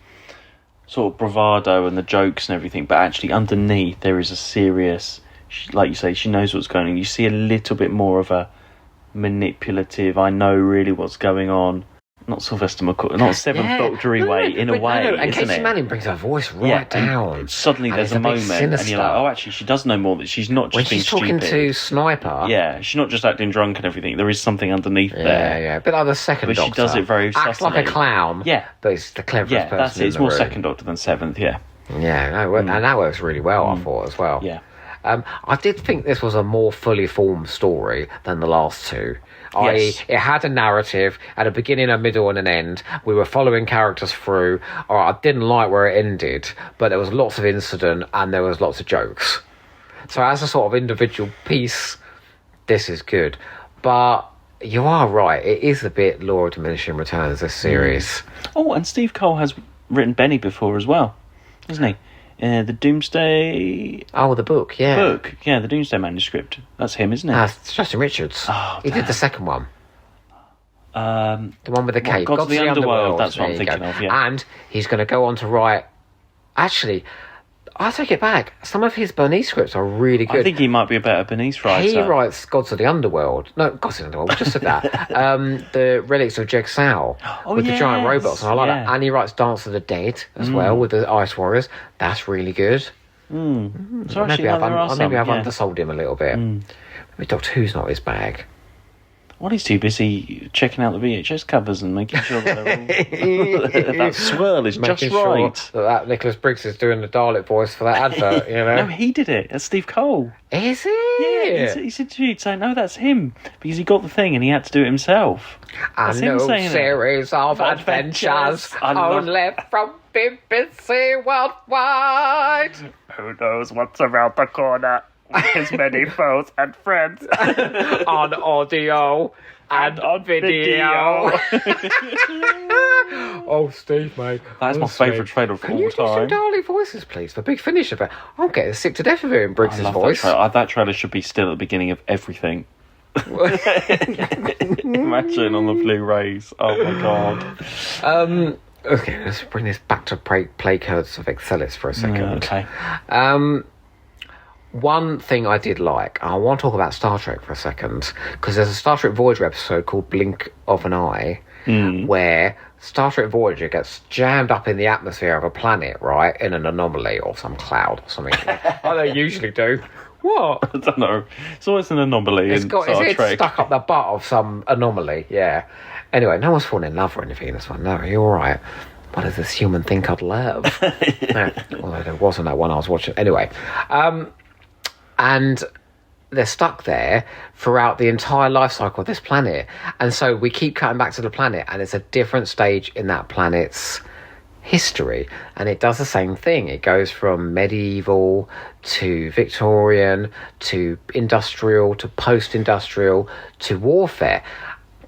S2: of bravado and the jokes and everything, but actually underneath there is a serious... Like you say, she knows what's going on. You see a little bit more of a manipulative, I know really what's going on, not Sylvester McCoy, not Seventh Doctor-y way, in a way,
S1: and
S2: isn't
S1: Casey
S2: it?
S1: Manning brings her voice down.
S2: Suddenly there's a moment, and you're like, oh, actually, she does know more, that she's not just being stupid.
S1: When she's talking to Sniper...
S2: Yeah, she's not just acting drunk and everything, there is something underneath there.
S1: Yeah, but like the second Doctor...
S2: But she does it very subtly.
S1: Acts like a clown, but it's the cleverest person
S2: that's it. It's more
S1: room.
S2: Second Doctor than Seventh, and
S1: that works really well, I thought, as well.
S2: Yeah.
S1: I did think this was a more fully formed story than the last two.
S2: Yes.
S1: It had a narrative at a beginning, a middle, and an end. We were following characters through. I didn't like where it ended, but there was lots of incident and there was lots of jokes. So as a sort of individual piece, this is good. But you are right, it is a bit law of diminishing returns, this series.
S2: Oh, and Steve Cole has written Benny before as well, hasn't he? The Doomsday...
S1: Oh, the book, yeah.
S2: The Doomsday manuscript. That's him, isn't it?
S1: That's Justin Richards.
S2: Oh,
S1: he did the second one. The one with the cape.
S2: Gods of the Underworld, that's what I'm thinking of, yeah.
S1: And he's going to go on to write... Actually, I take it back. Some of his Bernice scripts are really good.
S2: I think he might be a better Bernice writer.
S1: He writes Gods of the Underworld. No, Gods of the Underworld, we just said that. The Relics of Jigsaw with the giant robots. And I like that. And he writes Dance of the Dead as well with the Ice Warriors. That's really good.
S2: So
S1: maybe I've
S2: yeah.
S1: undersold him a little bit. Maybe Doctor Who's not his bag.
S2: Well, he's too busy checking out the VHS covers and making sure that they're all... that swirl is
S1: making
S2: just right.
S1: Sure that Nicholas Briggs is doing the Dalek voice for that advert,
S2: No, he did it. That's Steve Cole.
S1: Is he?
S2: Yeah, he's interviewed saying, no, that's him. Because he got the thing and he had to do it himself.
S1: A new series of adventures only from BBC Worldwide.
S2: Who knows what's around the corner? His many foes and friends.
S1: On audio and on video. Oh, Steve, mate.
S2: That's my favourite trailer of all time. Can you do some
S1: Dalek voices, please, for Big Finish? I'm getting sick to death of hearing Briggs' voice.
S2: That trailer should be still at the beginning of everything. Imagine on the Blu-rays. Oh, my God.
S1: Okay, let's bring this back to Plague Herds of Excelis for a second.
S2: Okay.
S1: One thing I did like, I want to talk about Star Trek for a second, because there's a Star Trek Voyager episode called Blink of an Eye, where Star Trek Voyager gets jammed up in the atmosphere of a planet, right, in an anomaly or some cloud or something. Like they usually do. What?
S2: I don't know. It's always an anomaly in Star Trek.
S1: It's stuck up the butt of some anomaly, yeah. Anyway, no one's falling in love or anything in this one. No, are you all right? What is this human thing called love? No, although there wasn't that one I was watching. Anyway, and they're stuck there throughout the entire life cycle of this planet. And so we keep cutting back to the planet, and it's a different stage in that planet's history, and it does the same thing. It goes from medieval to Victorian to industrial to post-industrial to warfare,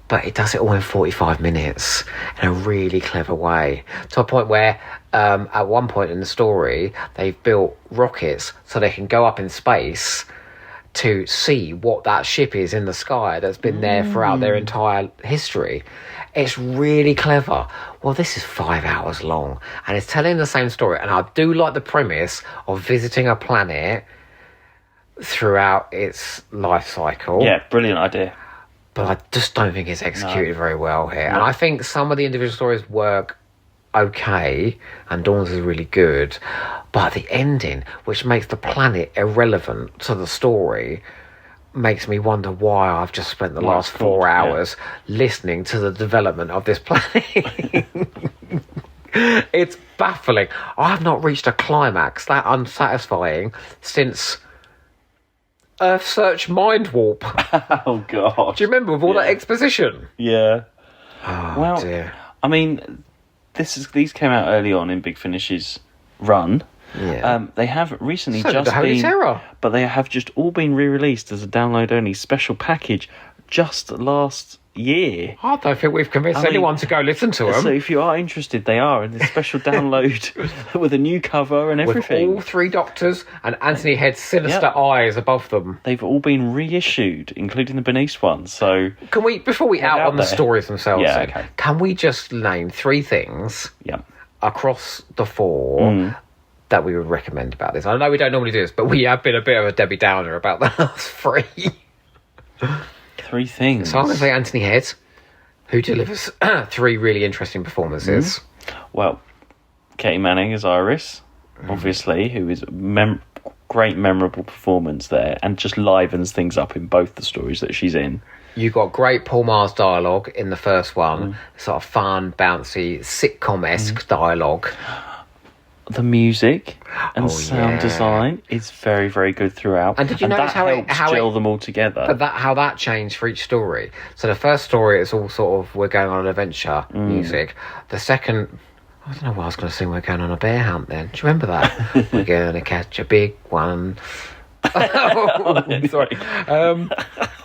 S1: but it does it all in 45 minutes in a really clever way, to a point where at one point in the story they've built rockets so they can go up in space to see what that ship is in the sky that's been there throughout their entire history. It's really clever. Well, this is 5 hours long, and it's telling the same story. And I do like the premise of visiting a planet throughout its life cycle.
S2: Yeah, brilliant idea.
S1: But I just don't think it's executed very well here. And I think some of the individual stories work okay, and Dawns is really good. But the ending, which makes the planet irrelevant to the story, makes me wonder why I've just spent the last 4 hours listening to the development of this planet. It's baffling. I have not reached a climax that unsatisfying since Earth Search Mind Warp.
S2: Oh, God.
S1: Do you remember with all that exposition?
S2: Yeah.
S1: Oh,
S2: Well,
S1: dear.
S2: I mean, these came out early on in Big Finish's run.
S1: Yeah.
S2: They have recently
S1: So did
S2: just
S1: the Holy
S2: been,
S1: Terror.
S2: but they have just all been re-released as a download-only special package just last year.
S1: I don't think we've convinced anyone to go listen to them.
S2: So if you are interested, they are in this special download with a new cover and everything.
S1: With all three Doctors and Anthony Head's sinister eyes above them.
S2: They've all been reissued, including the Bernice one. So
S1: Can we, before we out on the stories themselves, then,
S2: okay.
S1: can we just name 3 things across the 4 that we would recommend about this? I know we don't normally do this, but we have been a bit of a Debbie Downer about the last 3.
S2: 3 things.
S1: So I'm going to say Anthony Head, who delivers 3 really interesting performances.
S2: Well, Katie Manning as Iris, obviously, who is great memorable performance there, and just livens things up in both the stories that she's in.
S1: You got great Paul Mars dialogue in the first one, sort of fun, bouncy, sitcom-esque dialogue.
S2: The music and sound design is very, very good throughout.
S1: And did you notice
S2: that helps gel them all together?
S1: But how that changed for each story. So the first story is all sort of we're going on an adventure music. The second, I don't know what I was going to sing. We're going on a bear hunt. Then do you remember that? We're going to catch a big one. Sorry.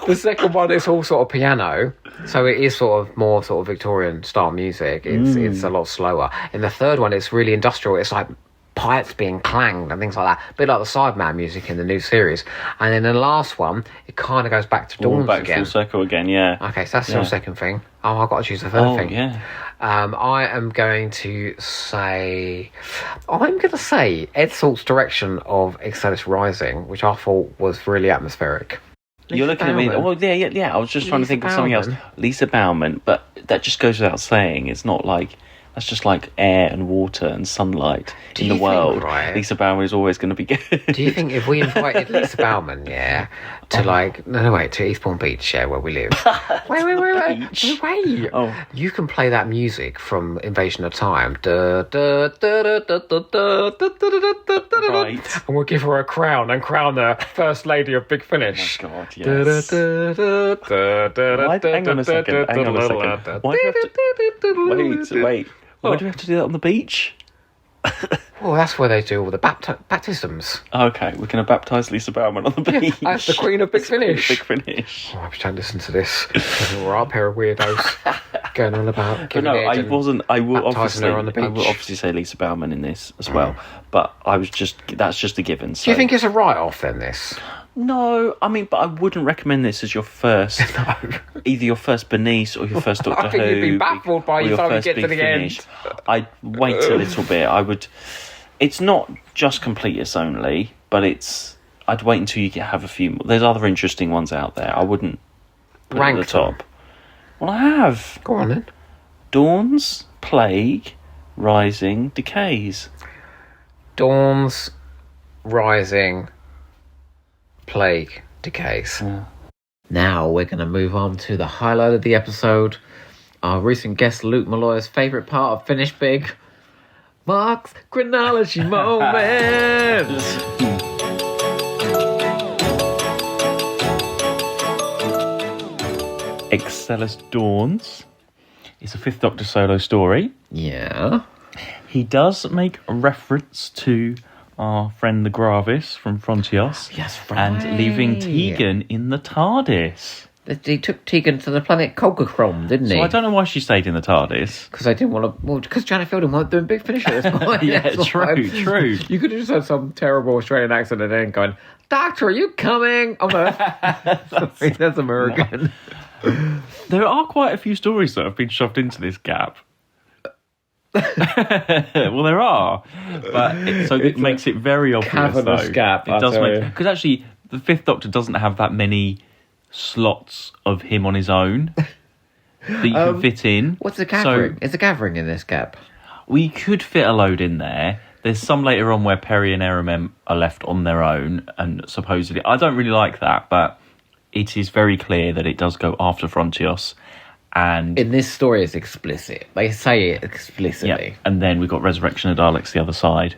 S1: The second one is all sort of piano, so it is sort of more sort of Victorian style music. It's a lot slower. In the third one, it's really industrial. It's like pipes being clanged and things like that, a bit like the Sideman music in the new series. And then the last one, it kind of goes back to Dawns again.
S2: Full circle again, yeah.
S1: Okay, so that's your second thing. Oh, I've got to choose the third thing.
S2: Yeah.
S1: I am going to say Ed Salt's direction of Excelis Rising, which I thought was really atmospheric.
S2: You're looking at me. Well, yeah. I was just trying to think of something else. Lisa Bauman, but that just goes without saying. It's not like that's just like air and water and sunlight in the world.
S1: Right?
S2: Lisa Bauman is always going to be good.
S1: Do you think if we invited Lisa Bauman, to to Eastbourne Beach, where we live? Wait.
S2: Oh.
S1: You can play that music from Invasion of Time. Right. And we'll give her a crown and crown the First Lady of Big Finish.
S2: Oh, God, yes. Hang on a second. Why do you have to... Wait. Why do we have to do that on the beach?
S1: Well, that's where they do all the baptisms.
S2: Okay, we're going to baptise Lisa Bauman on the beach.
S1: That's the Queen of Big Finish.
S2: Big Finish.
S1: Oh, I hope you don't listen to this. We're up here, weirdos, going on about.
S2: But no, I wasn't. I will obviously.
S1: Her on the beach.
S2: I will obviously say Lisa Bauman in this as well. But I was just. That's just a given. So.
S1: Do you think it's a write-off then? This?
S2: No, I mean, but I wouldn't recommend this as your first.
S1: No.
S2: Either your first Bernice or your first Doctor Who.
S1: I think you'd be baffled by your time you get to the end.
S2: I'd wait a little bit. I would. It's not just completists only, but it's. I'd wait until you have a few more. There's other interesting ones out there. I wouldn't put
S1: rank
S2: it at the top. Well, I have.
S1: Go on then.
S2: Dawns, Plague, Rising, Decays.
S1: Dawns, Rising, Plague, Decays.
S2: Yeah.
S1: Now we're going to move on to the highlight of the episode. Our recent guest Luke Malloy's favourite part of Finish Big, Mark's Chronology moment.
S2: Excelis Dawns is a Fifth Doctor solo story.
S1: Yeah.
S2: He does make a reference to our friend the Gravis from Frontios.
S1: Yes, right.
S2: And leaving Tegan in the TARDIS.
S1: He took Tegan to the planet Colchicron, didn't he?
S2: So I don't know why she stayed in the TARDIS.
S1: Because I didn't want to... Well, because Janet Fielding weren't doing Big Finish at this point.
S2: Yeah, true.
S1: You could have just had some terrible Australian accent and then going, Doctor, are you coming? Oh, no. That's American.
S2: There are quite a few stories that have been shoved into this gap. Well, there are. But it makes it very obvious,
S1: cavernous
S2: though.
S1: Gap,
S2: It does make... Because actually, the Fifth Doctor doesn't have that many slots of him on his own that you can fit in.
S1: What's the gathering? Is the gathering in this gap?
S2: We could fit a load in there. There's some later on where Perry and Erimem are left on their own, and supposedly... I don't really like that, but it is very clear that it does go after Frontios. And
S1: in this story, it's explicit. They say it explicitly.
S2: Yeah, and then we've got Resurrection of Daleks the other side.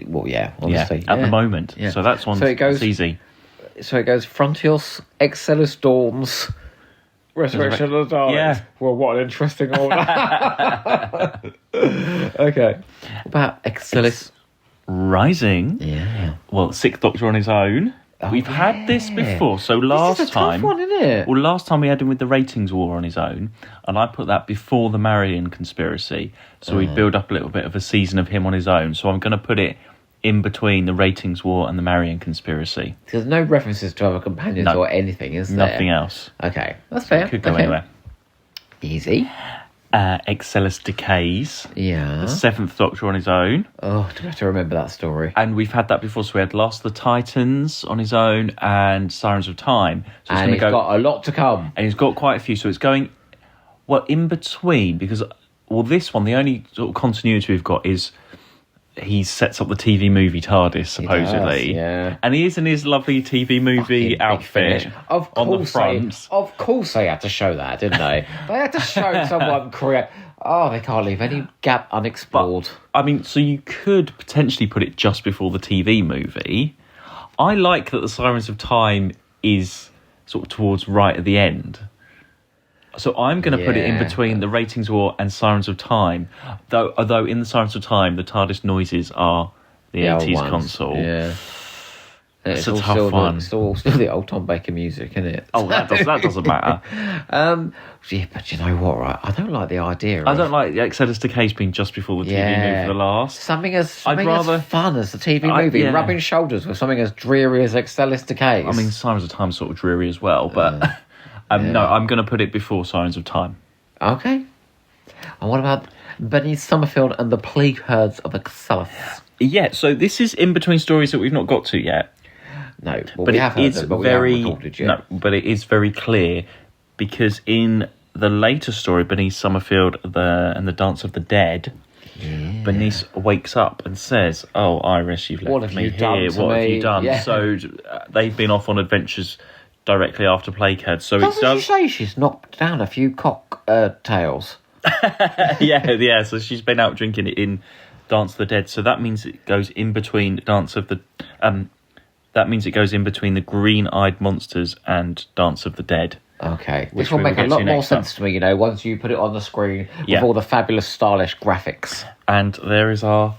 S1: Well, yeah, honestly.
S2: At the moment. Yeah. So that's one. So it goes, easy.
S1: So it goes Frontios, Excellus Dawns, Resurrection of the Daleks. Yeah. Well, what an interesting order. Okay. What about Excelis
S2: Rising?
S1: Yeah.
S2: Well, Sixth Doctor on his own. We've had this before. So last
S1: this is a
S2: time,
S1: tough one, isn't it?
S2: Well, last time we had him with the ratings war on his own, and I put that before the Marian conspiracy. So we build up a little bit of a season of him on his own. So I'm going to put it in between the ratings war and the Marian conspiracy.
S1: There's no references to other companions or anything, is there?
S2: Nothing else.
S1: Okay, that's fair.
S2: It could go anywhere.
S1: Easy.
S2: Excelis Decays.
S1: Yeah.
S2: The Seventh Doctor on his own.
S1: Oh, do I have to remember that story?
S2: And we've had that before. So we had Lost the Titans on his own and Sirens of Time. So
S1: and he's got a lot to come.
S2: And he's got quite a few. So it's going, in between. Because, this one, the only sort of continuity we've got is he sets up the TV movie TARDIS, supposedly.
S1: He does, yeah.
S2: And he is in his lovely TV movie outfit on the front.
S1: Of course they had to show that, didn't they? They had to show someone create... Oh, they can't leave any gap unexplored.
S2: But, so you could potentially put it just before the TV movie. I like that the Sirens of Time is sort of towards right at the end. So I'm going to put it in between the ratings war and Sirens of Time. Although in the Sirens of Time, the TARDIS noises are the 80s console.
S1: Yeah.
S2: It's a tough one.
S1: It's still the old Tom Baker music, isn't it?
S2: Oh, that doesn't matter.
S1: Yeah, but you know what, right? I don't like the idea
S2: I don't like the Excelis Decays being just before the TV movie for the last.
S1: Something as fun as the TV movie, rubbing shoulders with something as dreary as Excelis Decays.
S2: Sirens of Time is sort of dreary as well, but... No, I'm going to put it before Sirens of Time.
S1: Okay. And what about Bernice Summerfield and the Plague Herds of Excelis?
S2: Yeah, so this is in between stories that we've not got to yet.
S1: No, well, we have heard them, but we haven't recorded yet.
S2: No, but it is very clear, because in the later story, Bernice Summerfield and the Dance of the Dead, Bernice wakes up and says, "Oh, Iris, you've left me here. What have you done?" Yeah. So they've been off on adventures directly after Plague had. So
S1: Doesn't she say she's knocked down a few cocktails?
S2: yeah. So she's been out drinking it in Dance of the Dead. So that means it goes in between That means it goes in between the Green-Eyed Monsters and Dance of the Dead.
S1: Okay, which will make a lot more sense to me. Once you put it on the screen with all the fabulous, stylish graphics.
S2: And there is our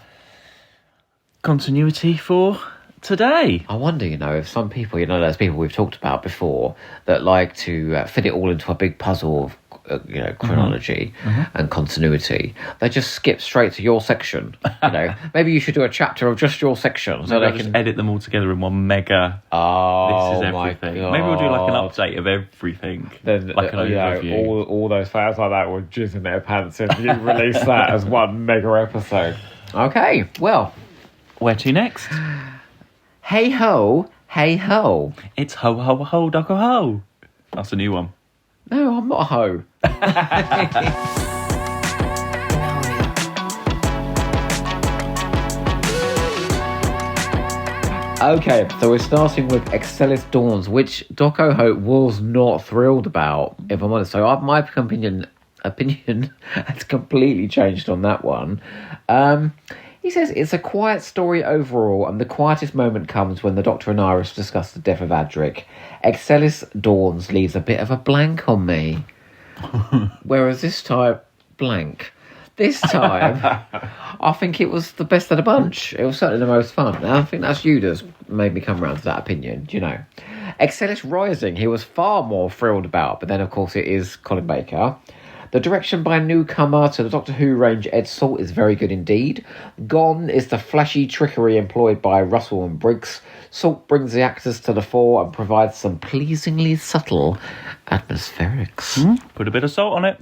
S2: continuity for today.
S1: I wonder, if some people, there's people we've talked about before that like to fit it all into a big puzzle of, chronology and continuity. They just skip straight to your section. Maybe you should do a chapter of just your section, so they can
S2: just edit them all together in one mega.
S1: Oh,
S2: this is everything. Maybe we'll do like an update of everything,
S1: then,
S2: like an overview.
S1: All ththose fans like that will jizz in their pants if you release that as one mega episode. Okay, well,
S2: where to next?
S1: Hey ho, hey ho.
S2: It's ho ho ho ducko ho. That's a new one.
S1: No, I'm not a hoe. Okay, so we're starting with Excelis Dawns, which Doco Hope was not thrilled about, if I'm honest. So my opinion has completely changed on that one. He says it's a quiet story overall, and the quietest moment comes when the Doctor and Iris discuss the death of Adric. Excelis Dawns leaves a bit of a blank on me. Whereas this time, blank. This time, I think it was the best of the bunch. It was certainly the most fun. And I think that's you that's made me come around to that opinion, do you know? Excelis Rising, he was far more thrilled about, but then, of course, it is Colin Baker. The direction by newcomer to the Doctor Who range, Ed Salt, is very good indeed. Gone is the flashy trickery employed by Russell and Briggs. Salt brings the actors to the fore and provides some pleasingly subtle atmospherics.
S2: Put a bit of salt on it.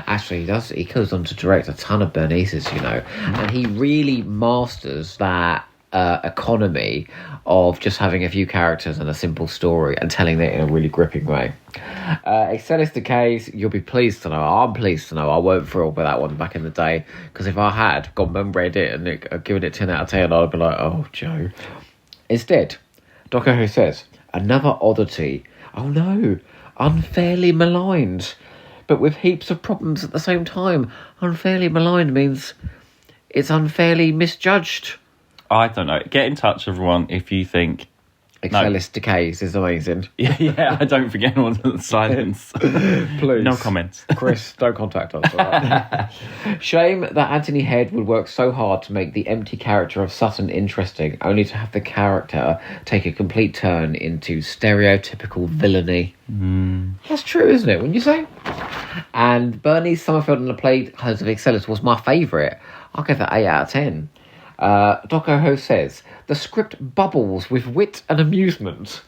S1: Actually, he does. He goes on to direct a ton of Bernice's, you know, and he really masters that economy of just having a few characters and a simple story and telling it in a really gripping way. Excelis Decays, you'll be pleased to know, I'm pleased to know, I weren't thrilled by that one back in the day, because if I had gone and read it and given it 10 out of 10, I'd be like, oh, Joe. Instead, Doctor Who says, another oddity. Oh no, unfairly maligned, but with heaps of problems at the same time. Unfairly maligned means it's unfairly misjudged.
S2: I don't know. Get in touch, everyone, if you think
S1: Excelis Decays is amazing.
S2: Yeah, I don't forget all the silence.
S1: Please.
S2: No comments.
S1: Chris, don't contact us. All right? Shame that Anthony Head would work so hard to make the empty character of Sutton interesting, only to have the character take a complete turn into stereotypical villainy. That's true, isn't it, when you say? And Bernice, Summerfield and the Playhouse of Excellus was my favourite. I'll give that 8 out of 10. Doctor Who says, the script bubbles with wit and amusement.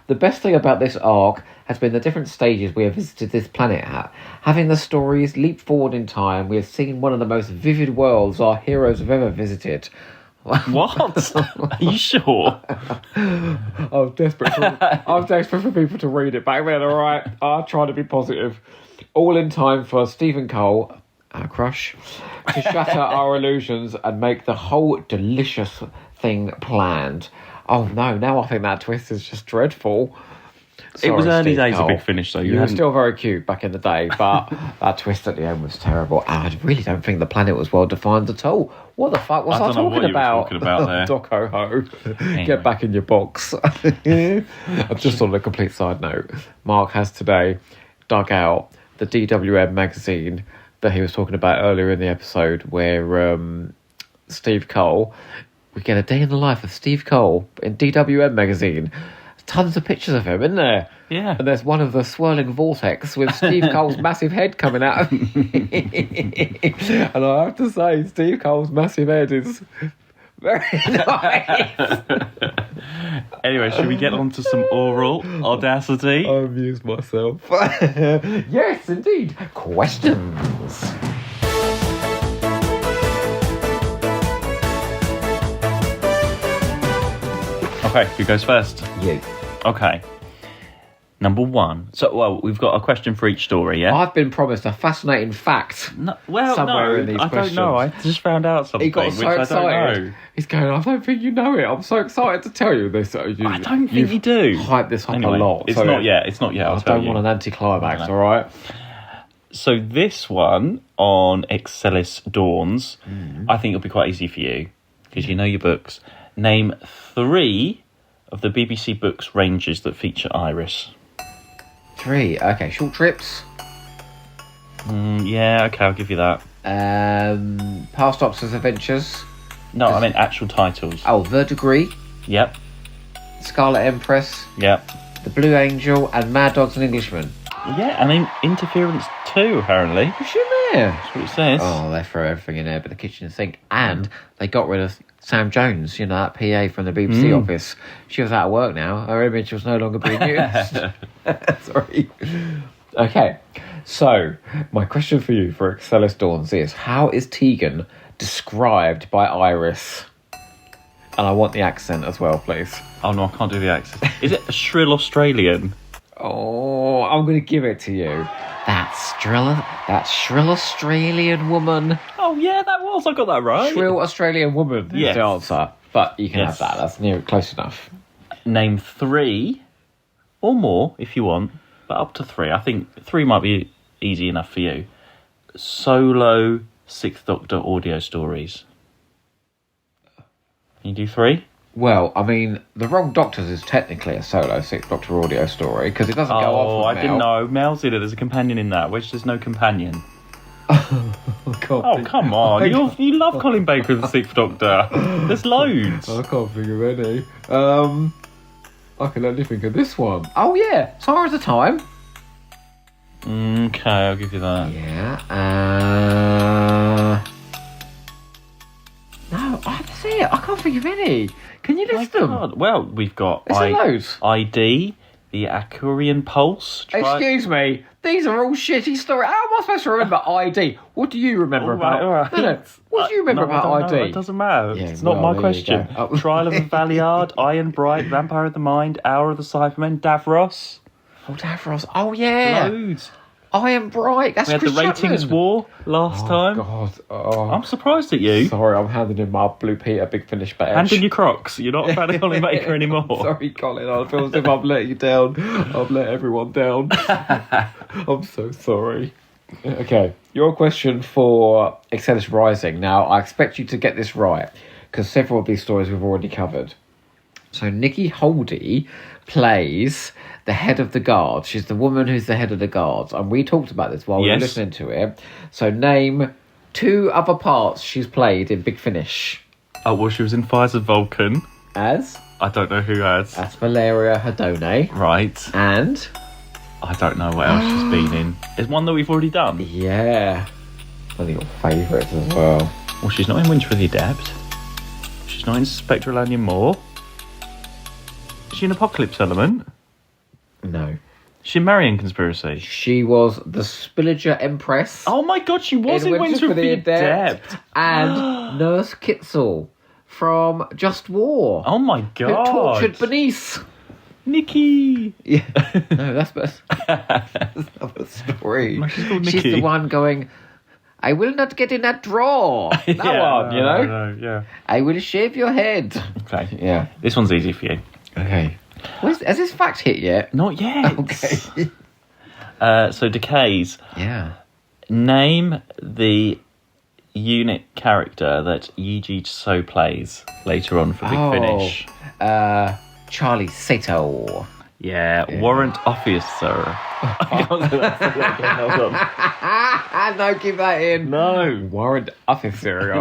S1: The best thing about this arc has been the different stages we have visited this planet at. Having the stories leap forward in time, we have seen one of the most vivid worlds our heroes have ever visited.
S2: What? Are you sure?
S1: I'm desperate for people to read it back then, alright? I'll try to be positive. All in time for Stephen Cole, our crush, to shatter our illusions and make the whole delicious thing planned. Oh no, now I think that twist is just dreadful. Sorry,
S2: it was early
S1: Steve
S2: days
S1: Cole.
S2: of Big Finish, though.
S1: You were still very cute back in the day, but that twist at the end was terrible. And I really don't think the planet was well defined at all. What the fuck was I talking about?
S2: There.
S1: Doco Ho. Anyway. Get back in your box. Just on a complete side note, Mark has today dug out the DWM magazine that he was talking about earlier in the episode, where Steve Cole, we get a day in the life of Steve Cole in DWM magazine. Tons of pictures of him, isn't there?
S2: Yeah.
S1: And there's one of the swirling vortex with Steve Cole's massive head coming out of it. And I have to say, Steve Cole's massive head is very nice.
S2: Anyway, should we get on to some oral audacity?
S1: I amused myself. Yes, indeed. Questions.
S2: Okay, who goes first?
S1: You.
S2: Okay. Number one. So, well, we've got a question for each story, yeah?
S1: I've been promised a fascinating fact. Somewhere in these
S2: I
S1: questions.
S2: don't know. I just found out something.
S1: He got so
S2: which
S1: excited.
S2: I don't know.
S1: He's going, I don't think you know it. I'm so excited to tell you this.
S2: I don't think you do.
S1: Hype this up
S2: Anyway,
S1: a lot.
S2: It's not yet. It's not yet.
S1: I don't want an anticlimax, all right?
S2: So this one on Excelis Dawns, I think it'll be quite easy for you because you know your books. Name 3 of the BBC Books ranges that feature Iris.
S1: 3. Okay, Short Trips.
S2: Yeah, okay, I'll give you that.
S1: Past Doctor's Adventures.
S2: No, I mean actual titles.
S1: Oh, Verdigris.
S2: Yep.
S1: Scarlet Empress.
S2: Yep.
S1: The Blue Angel and Mad Dogs and Englishmen.
S2: Yeah, I mean Interference 2, apparently.
S1: What's in there?
S2: That's what it says.
S1: Oh, they throw everything in there but the kitchen sink. And they got rid of Sam Jones, you know, that PA from the BBC office. She was out of work now. Her image was no longer being used. Sorry. Okay, so my question for you for Excelis Dawns is, how is Tegan described by Iris? And I want the accent as well, please.
S2: Oh no, I can't do the accent. Is it a shrill Australian?
S1: Oh, I'm going to give it to you. That shrill Australian woman.
S2: Oh yeah, that was. I got that right.
S1: Shrill Australian woman is the answer. But you can have that. That's near close enough.
S2: Name 3 or more if you want, but up to 3. I think 3 might be easy enough for you. Solo 6th Doctor audio stories. Can you do 3?
S1: Well, I mean, The Wrong Doctors is technically a solo 6th Doctor audio story because it doesn't go off with
S2: I
S1: Mel.
S2: didn't know. Mel's in it. There's a companion in that, which there's no companion. Oh, come on. You love Colin Baker as the Sixth Doctor. There's loads.
S1: I can't think of any. I can only think of this one. Oh, yeah. Sign of the Time.
S2: Okay, I'll give you that.
S1: Yeah. No, that's it. I can't think of any. Can you list them?
S2: God. Well, we've got
S1: loads.
S2: ID, the Aquarian Pulse.
S1: Excuse me. These are all shitty stories. How am I supposed to remember ID? What do you remember about?
S2: All right.
S1: No. What do you remember about ID?
S2: It doesn't matter.
S1: Yeah,
S2: it's not my question.
S1: Trial
S2: of the Valiard, Iron Bright, Vampire of the Mind, Hour of the Cybermen, Davros.
S1: Oh, Davros. Oh, yeah.
S2: Loads.
S1: Iron Bright. That's
S2: We had
S1: Chris
S2: the ratings
S1: Chapman.
S2: war last time.
S1: God. Oh.
S2: I'm surprised at you.
S1: Sorry, I'm handing in my Blue Peter Big Finish badge.
S2: Hand in your Crocs. You're not a fan of Colin Baker anymore.
S1: Sorry, Colin. I feel as if I've let you down. I've let everyone down. I'm so sorry. Okay, your question for Excelis Rising. Now, I expect you to get this right, because several of these stories we've already covered. So, Nikki Holdy plays the head of the guard. She's the woman who's the head of the guards. And we talked about this while we were listening to it. So, name 2 other parts she's played in Big Finish.
S2: Oh, well, she was in Fires of Vulcan.
S1: As?
S2: I don't know who as.
S1: That's Valeria Hedone.
S2: Right.
S1: And?
S2: I don't know what else she's been in. It's one that we've already done.
S1: Yeah. One of your favourites as well.
S2: Well, she's not in Winter of the Adept. She's not in Spectral Onion Moore. Is she in Apocalypse Element?
S1: No.
S2: Is she in Marion Conspiracy?
S1: She was the Spillager Empress.
S2: Oh my god, she was in Winter of the Adept.
S1: And Nurse Kitzel from Just War.
S2: Oh my god.
S1: Who tortured Bernice.
S2: Nikki.
S1: Yeah. No, that's another story.
S2: No, she's called Nikki.
S1: She's the one going, I will not get in that drawer. That one, you know?
S2: No, yeah.
S1: I will shave your head.
S2: Okay.
S1: Yeah.
S2: This one's easy for you.
S1: Okay. Has this fact hit yet?
S2: Not yet.
S1: Okay.
S2: So Decays.
S1: Yeah.
S2: Name the unit character that Yi So plays later on for Big Finish.
S1: Charlie Sato.
S2: Yeah, warrant officer.
S1: No, keep that in.
S2: No.
S1: Warrant officer.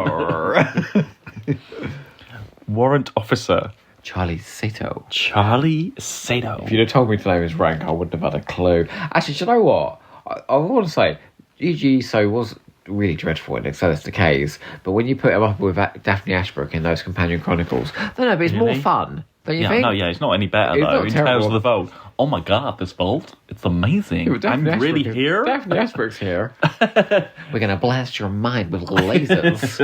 S2: Warrant officer.
S1: Charlie Sato.
S2: Charlie Sato.
S1: If you'd have told me to know his rank, I wouldn't have had a clue. Actually, do you know what? I want to say, Gigi So was really dreadful in Excelis Decays, but when you put him up with Daphne Ashbrook in those Companion Chronicles, I don't know, but it's more fun. Don't you think?
S2: No, it's not any better though. In Tales of the Vault. Oh my god, this vault. It's amazing.
S1: Yeah,
S2: I'm really here.
S1: Daphne Ashbrook's here. We're going to blast your mind with lasers.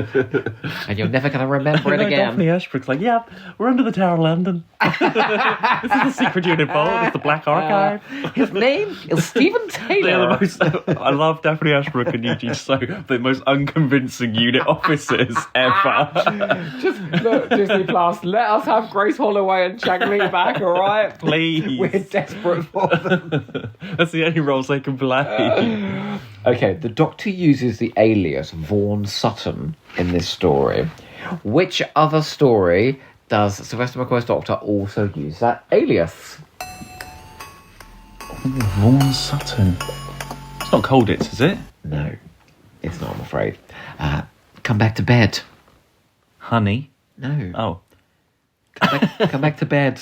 S1: And you're never going to remember it again.
S2: Daphne Ashbrook's like, yep, we're under the Tower of London. This is the secret unit vault. It's the Black Archive.
S1: His name is Stephen Taylor.
S2: I love Daphne Ashbrook and Eugene So, the most unconvincing unit officers ever.
S1: Just look, Disney Plus, let us have Grace Holloway and Chang Lee back, alright?
S2: Please.
S1: We're desperate for them.
S2: That's the only roles they can play.
S1: Okay, the Doctor uses the alias Vaughan Sutton in this story. Which other story does Sylvester McCoy's Doctor also use that alias?
S2: Vaughan Sutton. It's not Colditz, is it?
S1: No, it's not, I'm afraid. Come back to bed.
S2: Honey?
S1: No.
S2: Oh.
S1: Come back to bed.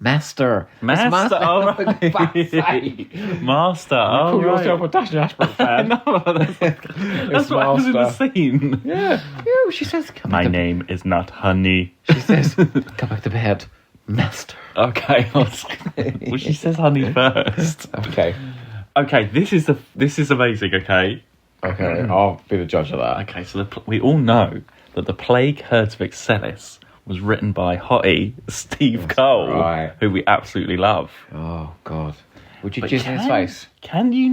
S1: Master.
S2: Master. Oh, right. Master. Oh,
S1: Call
S2: right.
S1: yourself a Daphne Ashbrook fan.
S2: No, that's what happens in the scene.
S1: Yeah. She says, come
S2: My
S1: back to
S2: name is not Honey.
S1: She says, come back to bed. Master.
S2: Okay. Well, she says Honey first.
S1: Okay.
S2: Okay, this is amazing, okay?
S1: Okay, I'll be the judge of that.
S2: Okay, so we all know that The Plague Herds of Excelis was written by Hottie Steve Cole,
S1: right.
S2: who we absolutely love.
S1: Oh, God. Would you jizz in his face?
S2: Can you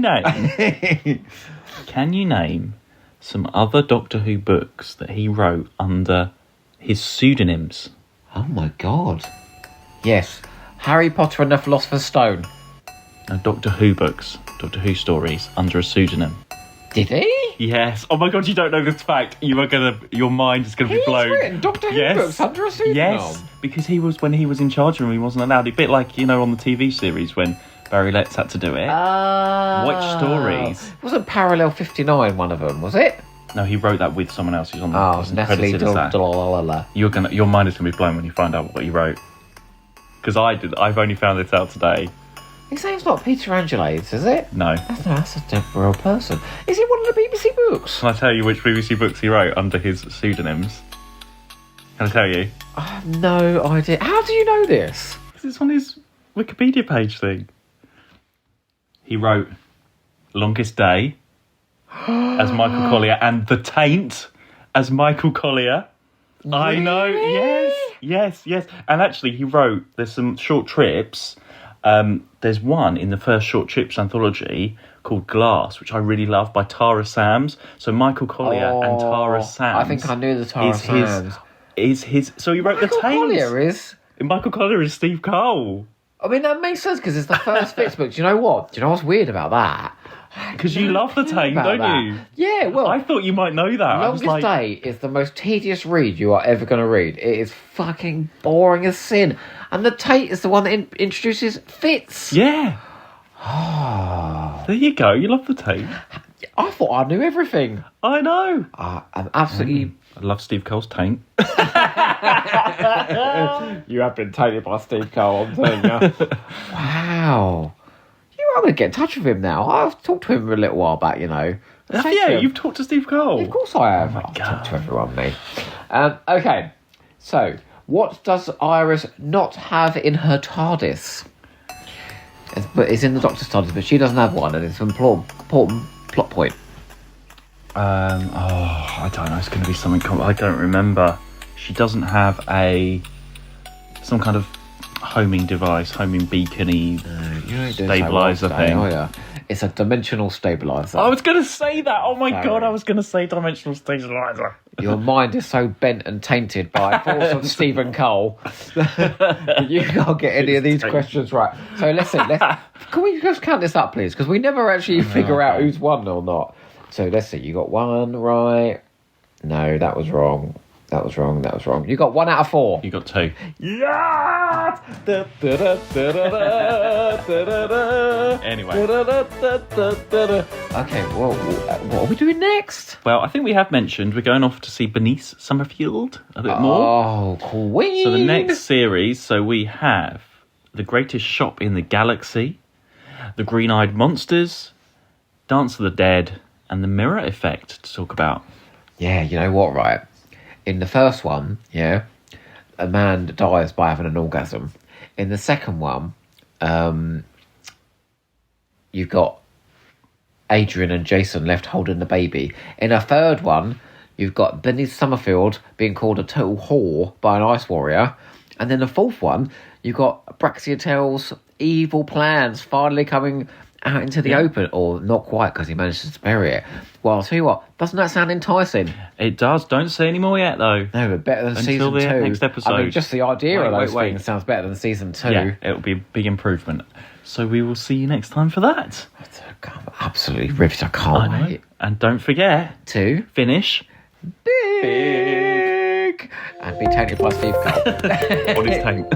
S2: name some other Doctor Who books that he wrote under his pseudonyms?
S1: Oh, my God. Yes. Harry Potter and the Philosopher's Stone.
S2: No, Doctor Who books, Doctor Who stories under a pseudonym.
S1: Did he?
S2: Yes. Oh my god, you don't know this fact. Your mind is gonna be blown.
S1: He's written Doctor Who books under a pseudonym.
S2: Yes, because when he was in charge of them, he wasn't allowed. A bit like, on the TV series when Barry Letts had to do it. Which stories?
S1: Wasn't Parallel 59 one of them, was it?
S2: No, he wrote that with someone else. He's on
S1: Natalie
S2: credited as that. Your mind is going to be blown when you find out what he wrote. Because I've only found this out today.
S1: His name's not Peter Angeles, is it?
S2: No.
S1: That's a real person. Is it one of the BBC books?
S2: Can I tell you which BBC books he wrote under his pseudonyms? Can I tell you?
S1: I have no idea. How do you know this?
S2: Because it's on his Wikipedia page thing. He wrote Longest Day as Michael Collier and The Taint as Michael Collier.
S1: Really?
S2: I know, yes. And actually, he wrote, there's some short trips. There's one in the first short trips anthology called Glass, which I really love, by Tara Sams. So Michael Collier and Tara Sams.
S1: I think I knew the Tara Sams.
S2: So he wrote The Taint. Michael Collier is Steve Cole.
S1: I mean, that makes sense because it's the first Fitz book. Do you know what? Do you know what's weird about that?
S2: Because you love The Taint, don't you?
S1: Yeah, well...
S2: I thought you might know that.
S1: Longest Day is the most tedious read you are ever going to read. It is fucking boring as sin. And The Taint is the one that introduces Fitz.
S2: Yeah. There you go. You love The Taint.
S1: I thought I knew everything.
S2: I know.
S1: I'm absolutely...
S2: I love Steve Cole's Taint.
S1: You have been tainted by Steve Cole, I'm telling you. Wow. I'm going to get in touch with him now. I've talked to him a little while back, you know.
S2: Have you? You've talked to Steve Cole?
S1: Yeah, of course I have.
S2: Oh my
S1: I've
S2: God.
S1: talked to everyone, mate. Okay, so what does Iris not have in her TARDIS? It's in the Doctor's TARDIS, but she doesn't have one, and it's an important plot point.
S2: I don't know. It's going to be something. I don't remember. She doesn't have some kind of homing device, homing beacony stabilizer thing.
S1: Oh yeah, it's a dimensional stabilizer.
S2: I was going to say that. Oh my God, I was going to say dimensional stabilizer.
S1: Your mind is so bent and tainted by thoughts of Stephen Cole. You can't get any of these questions right. So listen, can we just count this up, please? Because we never actually figure out who's won or not. So let's see. You got one right. No, that was wrong. That was wrong. You got 1 out of 4.
S2: You got 2.
S1: Yeah!
S2: Anyway.
S1: Okay, well, what are we doing next?
S2: Well, I think we have mentioned we're going off to see Bernice Summerfield a bit more.
S1: Oh, Queen!
S2: So the next series, we have The Greatest Shop in the Galaxy, The Green-Eyed Monsters, Dance of the Dead, and The Mirror Effect to talk about.
S1: Yeah, you know what, right? In the first one, a man dies by having an orgasm. In the second one, you've got Adrian and Jason left holding the baby. In a third one, you've got Bernice Summerfield being called a total whore by an ice warrior. And then the fourth one, you've got Braxiatel's evil plans finally coming out into the open, or not quite, because he managed to bury it. Well, I'll tell you what, doesn't that sound enticing?
S2: It does. Don't say any more yet, though.
S1: No, but better than season 2.
S2: Next episode.
S1: I mean, just the idea of those things sounds better than season 2.
S2: Yeah, it'll be a big improvement. So we will see you next time for that.
S1: I'm absolutely riveted. I can't wait.
S2: And don't forget
S1: to
S2: finish
S1: big and be tainted by Steve Cole.
S2: On his taint.